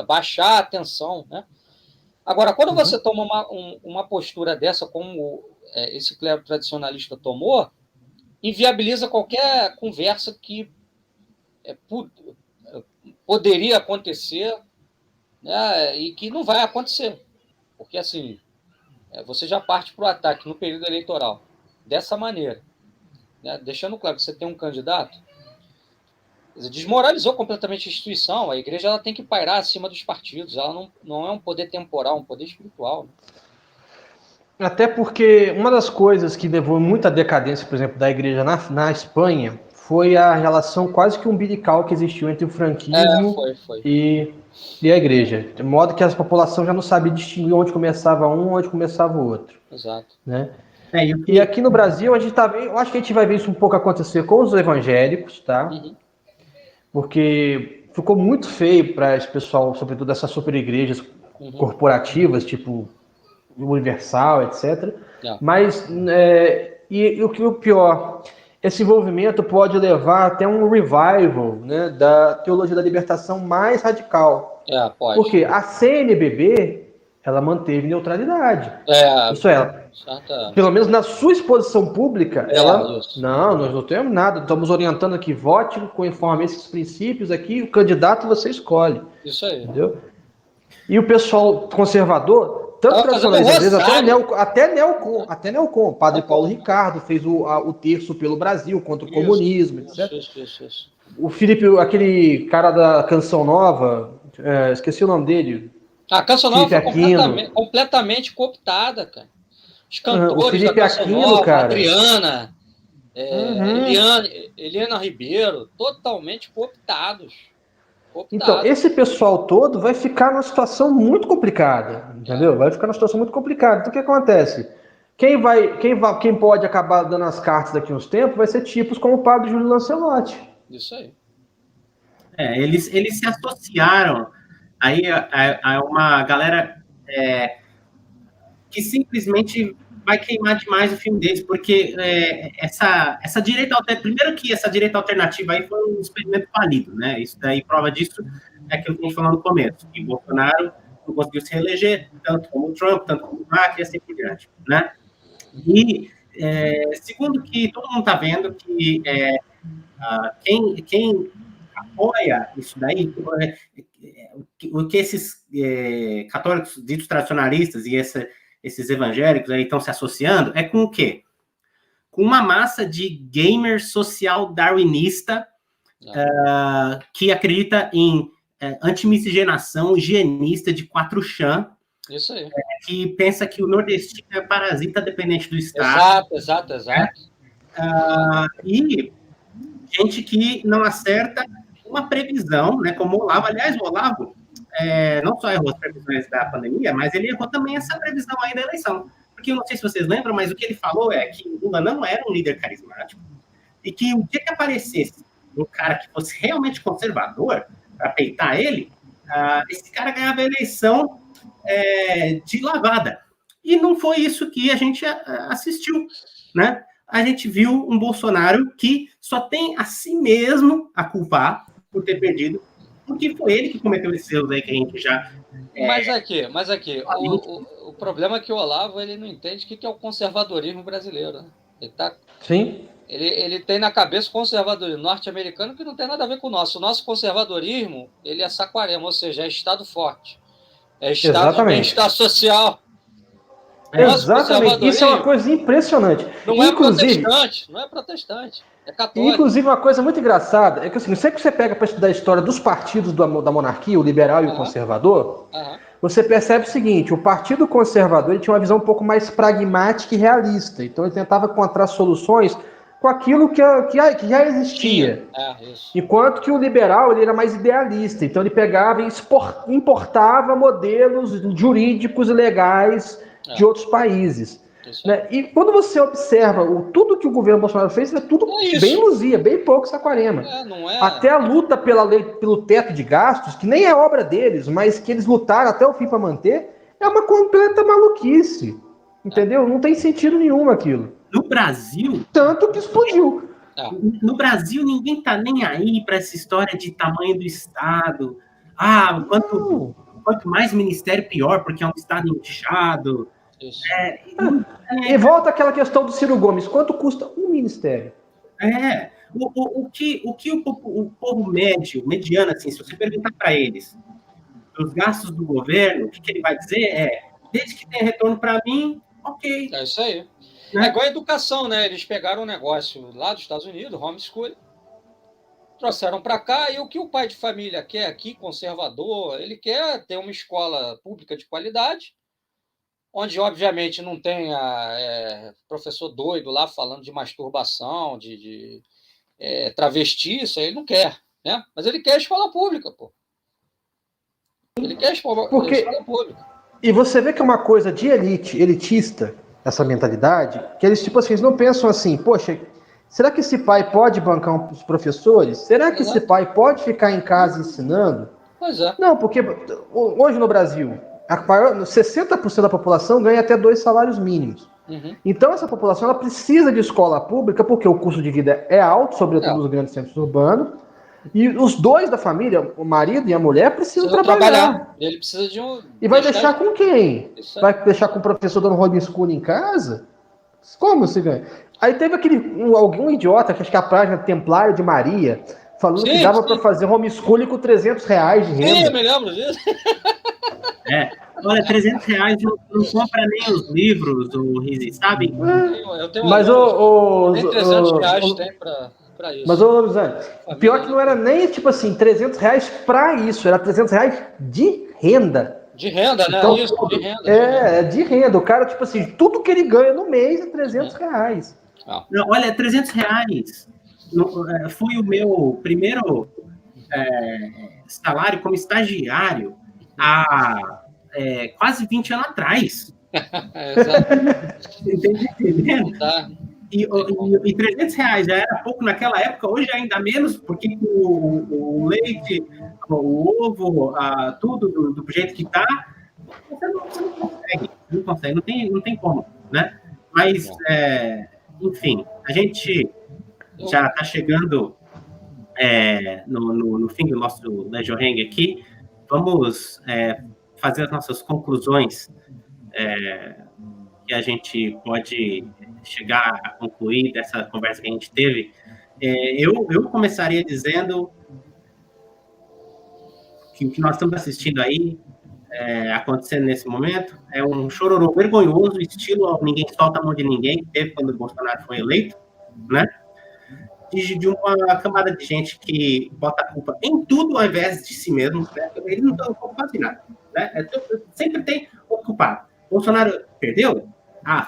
baixar a tensão. Né? Agora, quando você toma uma postura dessa, como esse clero tradicionalista tomou, inviabiliza qualquer conversa que poderia acontecer, né, e que não vai acontecer. Porque, assim, você já parte para o ataque no período eleitoral dessa maneira, né, deixando claro que você tem um candidato, desmoralizou completamente a instituição. A igreja ela tem que pairar acima dos partidos, ela não é um poder temporal, é um poder espiritual. Né? Até porque uma das coisas que levou muita decadência, por exemplo, da igreja na Espanha foi a relação quase que umbilical que existiu entre o franquismo foi. E a igreja. De modo que a população já não sabia distinguir onde começava um e onde começava o outro. Exato. Né? E aqui no Brasil, eu acho que a gente vai ver isso um pouco acontecer com os evangélicos, tá? Uhum. Porque ficou muito feio para esse pessoal, sobretudo essas super igrejas corporativas, tipo Universal, etc. Mas, e o pior, esse envolvimento pode levar até um revival, né, da teologia da libertação mais radical. Pode. Porque a CNBB, ela manteve neutralidade. Isso pelo menos na sua exposição pública, nós não temos nada, estamos orientando aqui, vote conforme esses princípios aqui, o candidato você escolhe. Isso aí. Entendeu? E o pessoal conservador, tanto tradicionalista, às vezes, até Neocon, Padre Paulo Ricardo fez o terço pelo Brasil contra o comunismo, etc. Isso. O Felipe, aquele cara da Canção Nova, esqueci o nome dele. A Canção Nova foi completamente cooptada, cara. Os cantores o Felipe da Canção Aquino, Nova, cara. Adriana, Eliana Ribeiro, totalmente cooptados. Então, esse pessoal todo vai ficar numa situação muito complicada, entendeu? Vai ficar numa situação muito complicada. Então, o que acontece? Quem pode acabar dando as cartas daqui a uns tempos vai ser tipos como o padre Júlio Lancelotti. Isso aí. Eles se associaram aí a uma galera que simplesmente vai queimar demais o filme deles, porque essa direita alternativa, primeiro que essa direita alternativa aí foi um experimento falido, né? Isso daí, prova disso é aquilo que a gente falou no começo, que Bolsonaro não conseguiu se reeleger, tanto como o Trump, tanto como o Macri, e assim por diante, né? E segundo que todo mundo está vendo que quem apoia isso daí, o que esses católicos ditos tradicionalistas e esses evangélicos aí estão se associando, é com o quê? Com uma massa de gamers social darwinista que acredita em antimiscigenação higienista de 4chan. Isso aí. Que pensa que o nordestino é parasita dependente do Estado. Exato. E gente que não acerta uma previsão, né, como o Olavo. Aliás, o Olavo não só errou as previsões da pandemia, mas ele errou também essa previsão aí da eleição. Porque eu não sei se vocês lembram, mas o que ele falou é que o Lula não era um líder carismático e que o dia que aparecesse um cara que fosse realmente conservador para peitar ele, esse cara ganhava a eleição de lavada. E não foi isso que a gente assistiu, né? A gente viu um Bolsonaro que só tem a si mesmo a culpar por ter perdido, porque foi ele que cometeu esses erros aí que a gente já... Mas aqui, o problema é que o Olavo ele não entende o que é o conservadorismo brasileiro. Né? Sim. Ele tem na cabeça o conservadorismo norte-americano que não tem nada a ver com o nosso. O nosso conservadorismo ele é Saquarema, ou seja, é Estado forte. É Estado de bem-estar social. Exatamente, isso é uma coisa impressionante. Não é protestante, é católico. Inclusive, uma coisa muito engraçada é que assim, sempre que você pega para estudar a história dos partidos da monarquia, o liberal e o conservador, você percebe o seguinte: o Partido Conservador ele tinha uma visão um pouco mais pragmática e realista. Então, ele tentava encontrar soluções com aquilo que já existia. Enquanto que o liberal ele era mais idealista. Então, ele pegava e importava modelos jurídicos e legais de outros países. Né? E quando você observa tudo que o governo Bolsonaro fez, é tudo bem Luzia, bem pouco Saquarema. Até a luta pela lei, pelo teto de gastos, que nem é obra deles, mas que eles lutaram até o fim para manter, é uma completa maluquice. Entendeu? Não tem sentido nenhum aquilo. No Brasil... Tanto que explodiu. No Brasil, ninguém tá nem aí para essa história de tamanho do Estado. Quanto mais ministério, pior, porque é um Estado inchado. E volta aquela questão do Ciro Gomes. Quanto custa um ministério? O que o povo mediano, assim, se você perguntar para eles os gastos do governo, o que ele vai dizer desde que tenha retorno para mim, ok. É isso aí. Né? É igual a educação, né? Eles pegaram um negócio lá dos Estados Unidos, homeschooling, trouxeram para cá, e o que o pai de família quer aqui, conservador, ele quer ter uma escola pública de qualidade, onde, obviamente, não tenha professor doido lá falando de masturbação, de travesti, isso aí ele não quer, né? Mas ele quer a escola pública, pô. Ele quer a escola pública. E você vê que é uma coisa de elitista, essa mentalidade, que eles, tipo assim, eles não pensam assim, poxa, será que esse pai pode bancar os professores? Será que esse pai pode ficar em casa ensinando? Pois é. Não, porque hoje no Brasil, 60% da população ganha até 2 salários mínimos. Então, essa população ela precisa de escola pública, porque o custo de vida é alto, sobretudo nos grandes centros urbanos, e os dois da família, o marido e a mulher, precisam trabalhar. Ele precisa de um... E vai deixar com quem? Vai deixar com o professor dando homeschooling em casa? Como se ganha? Aí teve algum idiota, que acho que é a página Templário de Maria, falando que dava para fazer homeschooling com R$300 de renda. Sim, eu me lembro disso. Olha, R$300 não compra nem os livros do Rizzi, sabe? Eu tenho mas nem R$300 tem para isso. Mas, ô, Luzane, pior que não era nem, tipo assim, R$300 para isso, era R$300 de renda. De renda, então, né? Isso, de renda. De renda. O cara, tipo assim, tudo que ele ganha no mês é R$300. Não, olha, R$300 foi o meu primeiro salário como estagiário há quase 20 anos atrás. Entendendo? Tá. E R$300 já era pouco naquela época, hoje ainda menos, porque o leite, o ovo, tudo do jeito que está, você não consegue, não tem como, né? Mas, enfim, a gente já está chegando no fim do nosso LegioHang aqui. Vamos fazer as nossas conclusões que a gente pode chegar a concluir dessa conversa que a gente teve. Eu começaria dizendo que o que nós estamos assistindo aí, acontecendo nesse momento, é um chororô vergonhoso, estilo Ninguém Solta a Mão de Ninguém, que teve quando o Bolsonaro foi eleito, né? De uma camada de gente que bota a culpa em tudo ao invés de si mesmo, né? Eles não estão culpados de nada, né? Sempre tem o culpado. Bolsonaro perdeu?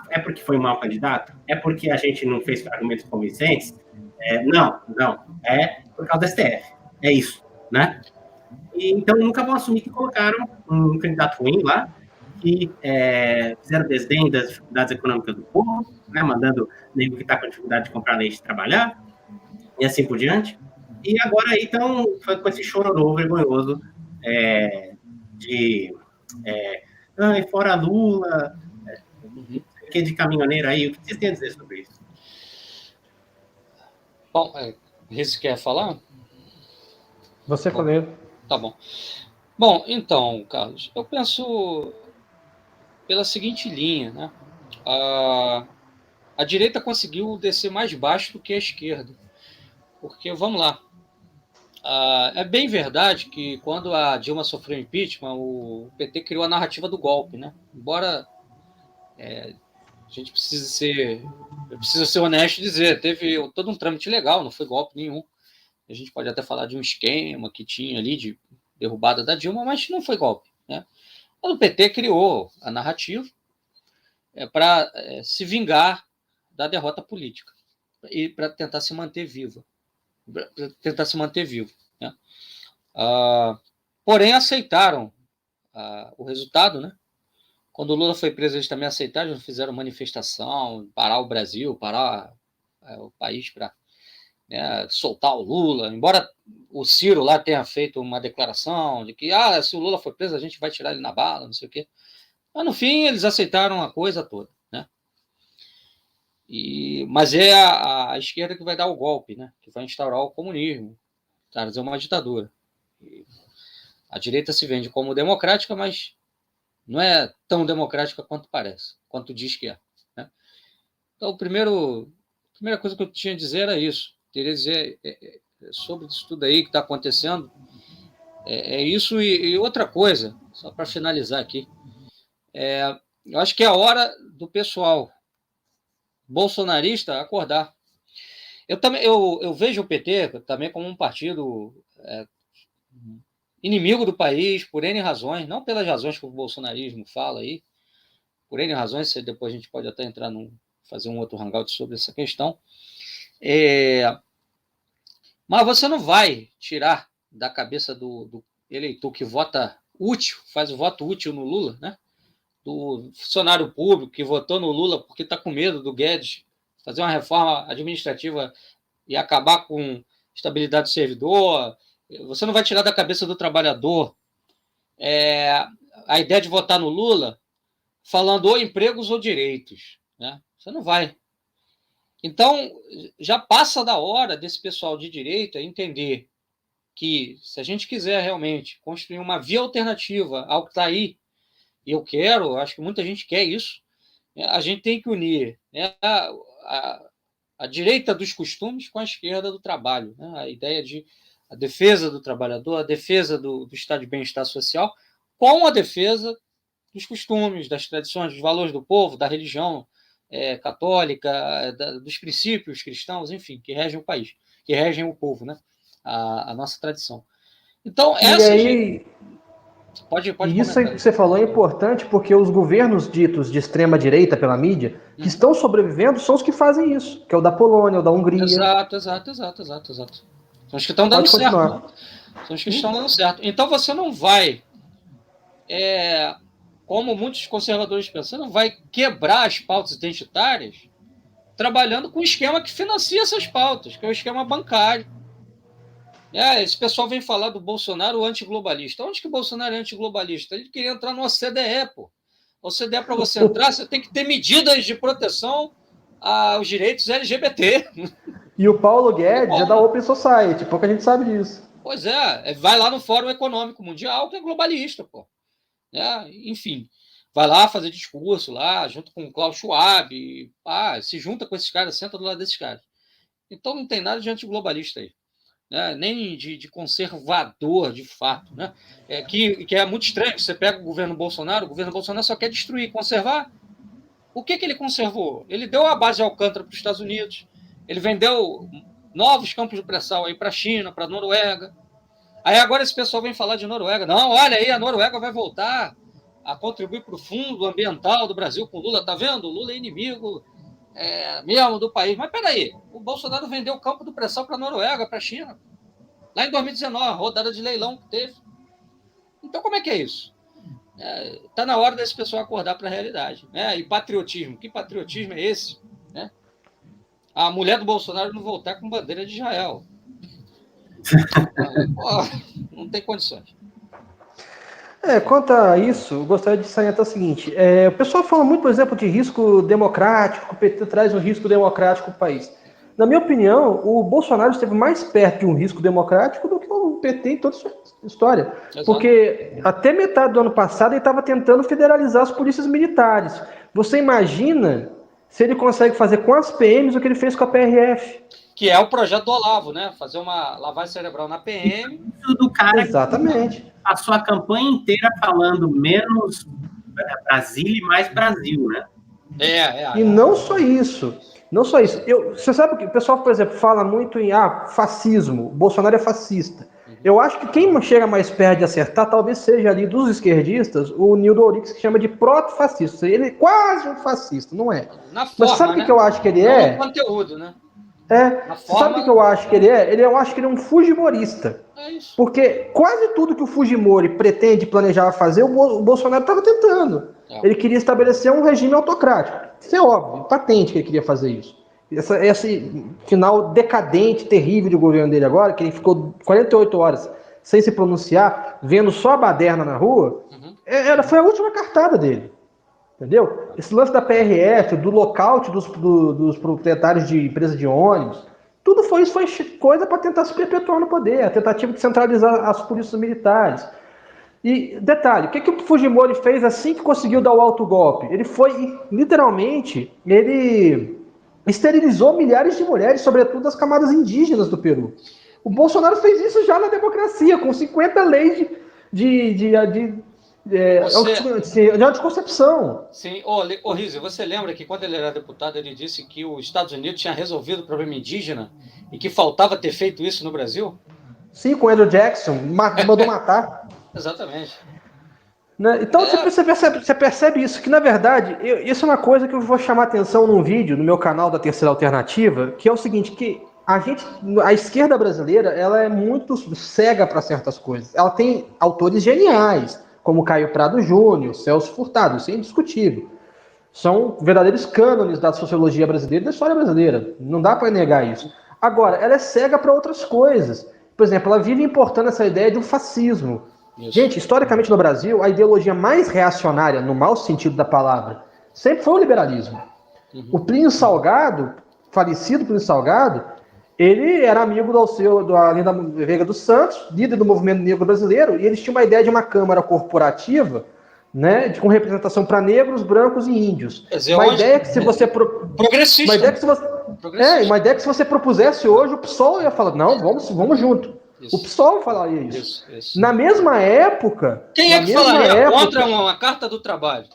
É porque foi um mau candidato? É porque a gente não fez argumentos convincentes? Não. É por causa do STF. É isso, né? E, então, nunca vão assumir que colocaram um candidato ruim lá, que fizeram desdém das dificuldades econômicas do povo, né? Mandando nego que está com dificuldade de comprar leite trabalhar, e assim por diante. E agora aí estão com esse chororô vergonhoso fora Lula... que de caminhoneiro aí, o que vocês têm a dizer sobre isso? Bom, Riz quer falar? Você falou. Tá bom. Bom, então, Carlos, eu penso pela seguinte linha, né? A direita conseguiu descer mais baixo do que a esquerda. Porque, vamos lá, é bem verdade que quando a Dilma sofreu impeachment, o PT criou a narrativa do golpe, né? Embora a gente precisa ser honesto e dizer, teve todo um trâmite legal, não foi golpe nenhum. A gente pode até falar de um esquema que tinha ali de derrubada da Dilma, mas não foi golpe, né? O PT criou a narrativa para se vingar da derrota política e para tentar se manter vivo, né? Porém, aceitaram o resultado, né? Quando o Lula foi preso, eles também aceitaram, eles fizeram manifestação, parar o Brasil, parar o país para, né, soltar o Lula, embora o Ciro lá tenha feito uma declaração de que se o Lula for preso, a gente vai tirar ele na bala, não sei o quê. Mas, no fim, eles aceitaram a coisa toda, né? Mas é a esquerda que vai dar o golpe, né? Que vai instaurar o comunismo, trazer uma ditadura. A direita se vende como democrática, mas não é tão democrática quanto parece, quanto diz que é, né? Então, a primeira coisa que eu tinha a dizer era isso. Queria dizer sobre isso tudo aí que está acontecendo. É isso e outra coisa, só para finalizar aqui. Eu acho que é a hora do pessoal bolsonarista acordar. Eu vejo o PT também como um partido inimigo do país, por N razões, não pelas razões que o bolsonarismo fala aí, por N razões, depois a gente pode até entrar fazer um outro hangout sobre essa questão. Mas você não vai tirar da cabeça do eleitor que vota útil, faz o voto útil no Lula, né? Do funcionário público que votou no Lula porque está com medo do Guedes fazer uma reforma administrativa e acabar com estabilidade do servidor. Você não vai tirar da cabeça do trabalhador a ideia de votar no Lula falando ou empregos ou direitos, né? Você não vai. Então, já passa da hora desse pessoal de direita entender que, se a gente quiser realmente construir uma via alternativa ao que está aí, e eu quero, acho que muita gente quer isso, a gente tem que unir, né, a direita dos costumes com a esquerda do trabalho, né? A ideia de a defesa do trabalhador, a defesa do estado de bem-estar social, com a defesa dos costumes, das tradições, dos valores do povo, da religião católica, dos princípios cristãos, enfim, que regem o país, que regem o povo, né? A nossa tradição. Então, pode e isso que você falou é importante porque os governos ditos de extrema direita pela mídia que estão sobrevivendo são os que fazem isso, que é o da Polônia, o da Hungria. Exato. São os que estão dando certo. São os que estão dando certo. Então você não vai, como muitos conservadores pensam, você não vai quebrar as pautas identitárias trabalhando com o esquema que financia essas pautas, que é o esquema bancário. Esse pessoal vem falar do Bolsonaro antiglobalista. Onde que o Bolsonaro é antiglobalista? Ele queria entrar no OCDE, pô. O OCDE, para você entrar, você tem que ter medidas de proteção aos direitos LGBT. E o Paulo Guedes é da Open Society, pouca gente sabe disso. Pois vai lá no Fórum Econômico Mundial, que é globalista, pô. Enfim, vai lá fazer discurso lá, junto com o Klaus Schwab, se junta com esses caras, senta do lado desses caras. Então não tem nada de antiglobalista aí. Né? Nem de conservador, de fato. Né? Que é muito estranho. Você pega o governo Bolsonaro só quer destruir, conservar. O que ele conservou? Ele deu a base de Alcântara para os Estados Unidos, ele vendeu novos campos de pré-sal para a China, para a Noruega. Aí agora esse pessoal vem falar de Noruega. Não, olha aí, a Noruega vai voltar a contribuir para o fundo ambiental do Brasil com o Lula. Tá vendo? O Lula é inimigo mesmo do país. Mas peraí, o Bolsonaro vendeu o campo do pré-sal para a Noruega, para a China, lá em 2019, a rodada de leilão que teve. Então, como é que é isso? Está na hora desse pessoal acordar para a realidade. Né? E patriotismo, que patriotismo é esse? Né? A mulher do Bolsonaro não voltar com bandeira de Israel. Não tem condições. Quanto a isso, eu gostaria de salientar o seguinte: o pessoal fala muito, por exemplo, de risco democrático, que o PT traz um risco democrático para o país. Na minha opinião, o Bolsonaro esteve mais perto de um risco democrático do que o PT em toda a sua história. Exato. Porque até metade do ano passado ele estava tentando federalizar as polícias militares. Você imagina se ele consegue fazer com as PMs o que ele fez com a PRF? Que é o projeto do Olavo, né? Fazer uma lavagem cerebral na PM. Isso do cara Exatamente. que passou a campanha inteira falando menos Brasília e mais Brasil, né? E não só isso. Não só isso. Você sabe que o pessoal, por exemplo, fala muito em fascismo. O Bolsonaro é fascista. Eu acho que quem chega mais perto de acertar talvez seja ali dos esquerdistas o Nildo Ourix, que chama de proto-fascista. Ele é quase um fascista, não é? Na forma, mas sabe o que eu acho que ele é? No conteúdo, né? Sabe o que eu acho que ele é? Eu acho que ele é um fujimorista. É isso. Porque quase tudo que o Fujimori pretende planejar fazer, o Bolsonaro estava tentando. Ele queria estabelecer um regime autocrático. Isso é óbvio, patente que ele queria fazer isso. Esse final decadente, terrível de governo dele agora, que ele ficou 48 horas sem se pronunciar, vendo só a baderna na rua, foi a última cartada dele. Entendeu? Esse lance da PRF, do lockout dos proprietários de empresas de ônibus, tudo foi coisa para tentar se perpetuar no poder, a tentativa de centralizar as polícias militares. E, detalhe, o que o Fujimori fez assim que conseguiu dar o autogolpe? Ele foi, literalmente, ele esterilizou milhares de mulheres, sobretudo das camadas indígenas do Peru. O Bolsonaro fez isso já na democracia, com 50 leis de anticoncepção. Sim. Ô Rizzi, você lembra que quando ele era deputado, ele disse que os Estados Unidos tinham resolvido o problema indígena e que faltava ter feito isso no Brasil? Sim, com o Andrew Jackson, mandou matar. Exatamente. Né? Então você percebe isso, que na verdade, isso é uma coisa que eu vou chamar atenção num vídeo no meu canal da Terceira Alternativa, que é o seguinte, que a esquerda brasileira, ela é muito cega para certas coisas. Ela tem autores geniais, como Caio Prado Júnior, Celso Furtado, isso é indiscutível. São verdadeiros cânones da sociologia brasileira e da história brasileira. Não dá para negar isso. Agora, ela é cega para outras coisas. Por exemplo, ela vive importando essa ideia de um fascismo. Isso. Gente, historicamente no Brasil, a ideologia mais reacionária, no mau sentido da palavra, sempre foi o liberalismo. O Plínio Salgado, falecido Plínio Salgado, ele era amigo do Arlindo Veiga dos Santos, líder do movimento negro brasileiro, e eles tinham uma ideia de uma câmara corporativa, né, com representação para negros, brancos e índios. Uma ideia que se você progressista. Uma ideia que se você propusesse hoje, o PSOL ia falar, não, vamos junto. Isso. O PSOL falaria isso. Isso. Na mesma época... Quem é que falaria contra uma carta do trabalho?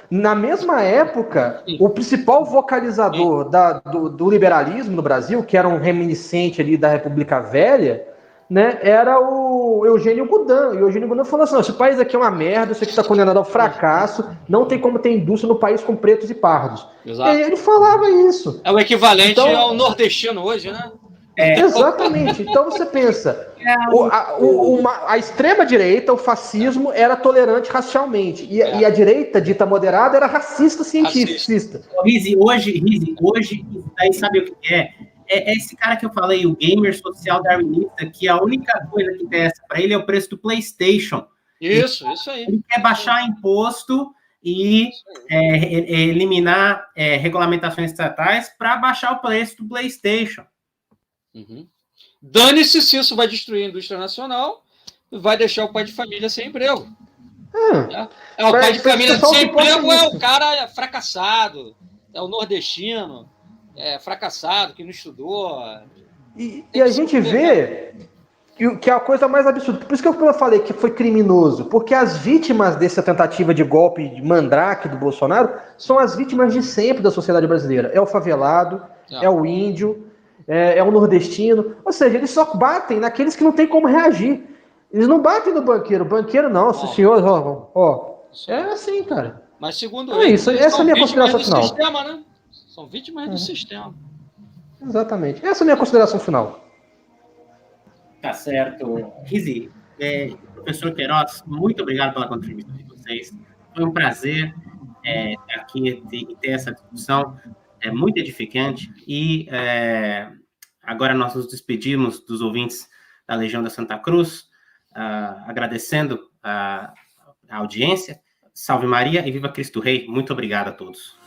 Na mesma época, o principal vocalizador do liberalismo no Brasil, que era um reminiscente ali da República Velha, né, era o Eugênio Goudin. E o Eugênio Goudin falou assim, esse país aqui é uma merda, isso aqui está condenado ao fracasso, não tem como ter indústria no país com pretos e pardos. Exato. E ele falava isso. É o equivalente ao nordestino hoje, né? Exatamente. Então você pensa, a extrema-direita, o fascismo, era tolerante racialmente. E a direita, dita moderada, era racista científica. Rizzi, hoje, daí sabe o que é? É esse cara que eu falei, o gamer social darwinista, que a única coisa que interessa para ele é o preço do PlayStation. Isso aí. Ele quer baixar imposto e eliminar regulamentações estatais para baixar o preço do PlayStation. Dane-se se isso vai destruir a indústria nacional, vai deixar o pai de família sem emprego. O pai de família sem emprego é o cara fracassado, é o nordestino, fracassado, que não estudou. E a gente vê que é a coisa mais absurda. Por isso que eu falei que foi criminoso, porque as vítimas dessa tentativa de golpe de mandrake do Bolsonaro são as vítimas de sempre da sociedade brasileira. É o favelado, é o índio, é o nordestino, ou seja, eles só batem naqueles que não tem como reagir. Eles não batem no banqueiro. Banqueiro não, senhor, é assim, cara. Mas segundo eles, essa é a minha consideração final. Sistema, né? São vítimas do sistema. Exatamente. Essa é a minha consideração final. Tá certo. Rizzi, professor Queiroz, muito obrigado pela contribuição de vocês. Foi um prazer estar aqui e ter essa discussão. É muito edificante e agora nós nos despedimos dos ouvintes da Legião da Santa Cruz. agradecendo a audiência. Salve Maria e viva Cristo Rei. Muito obrigado a todos.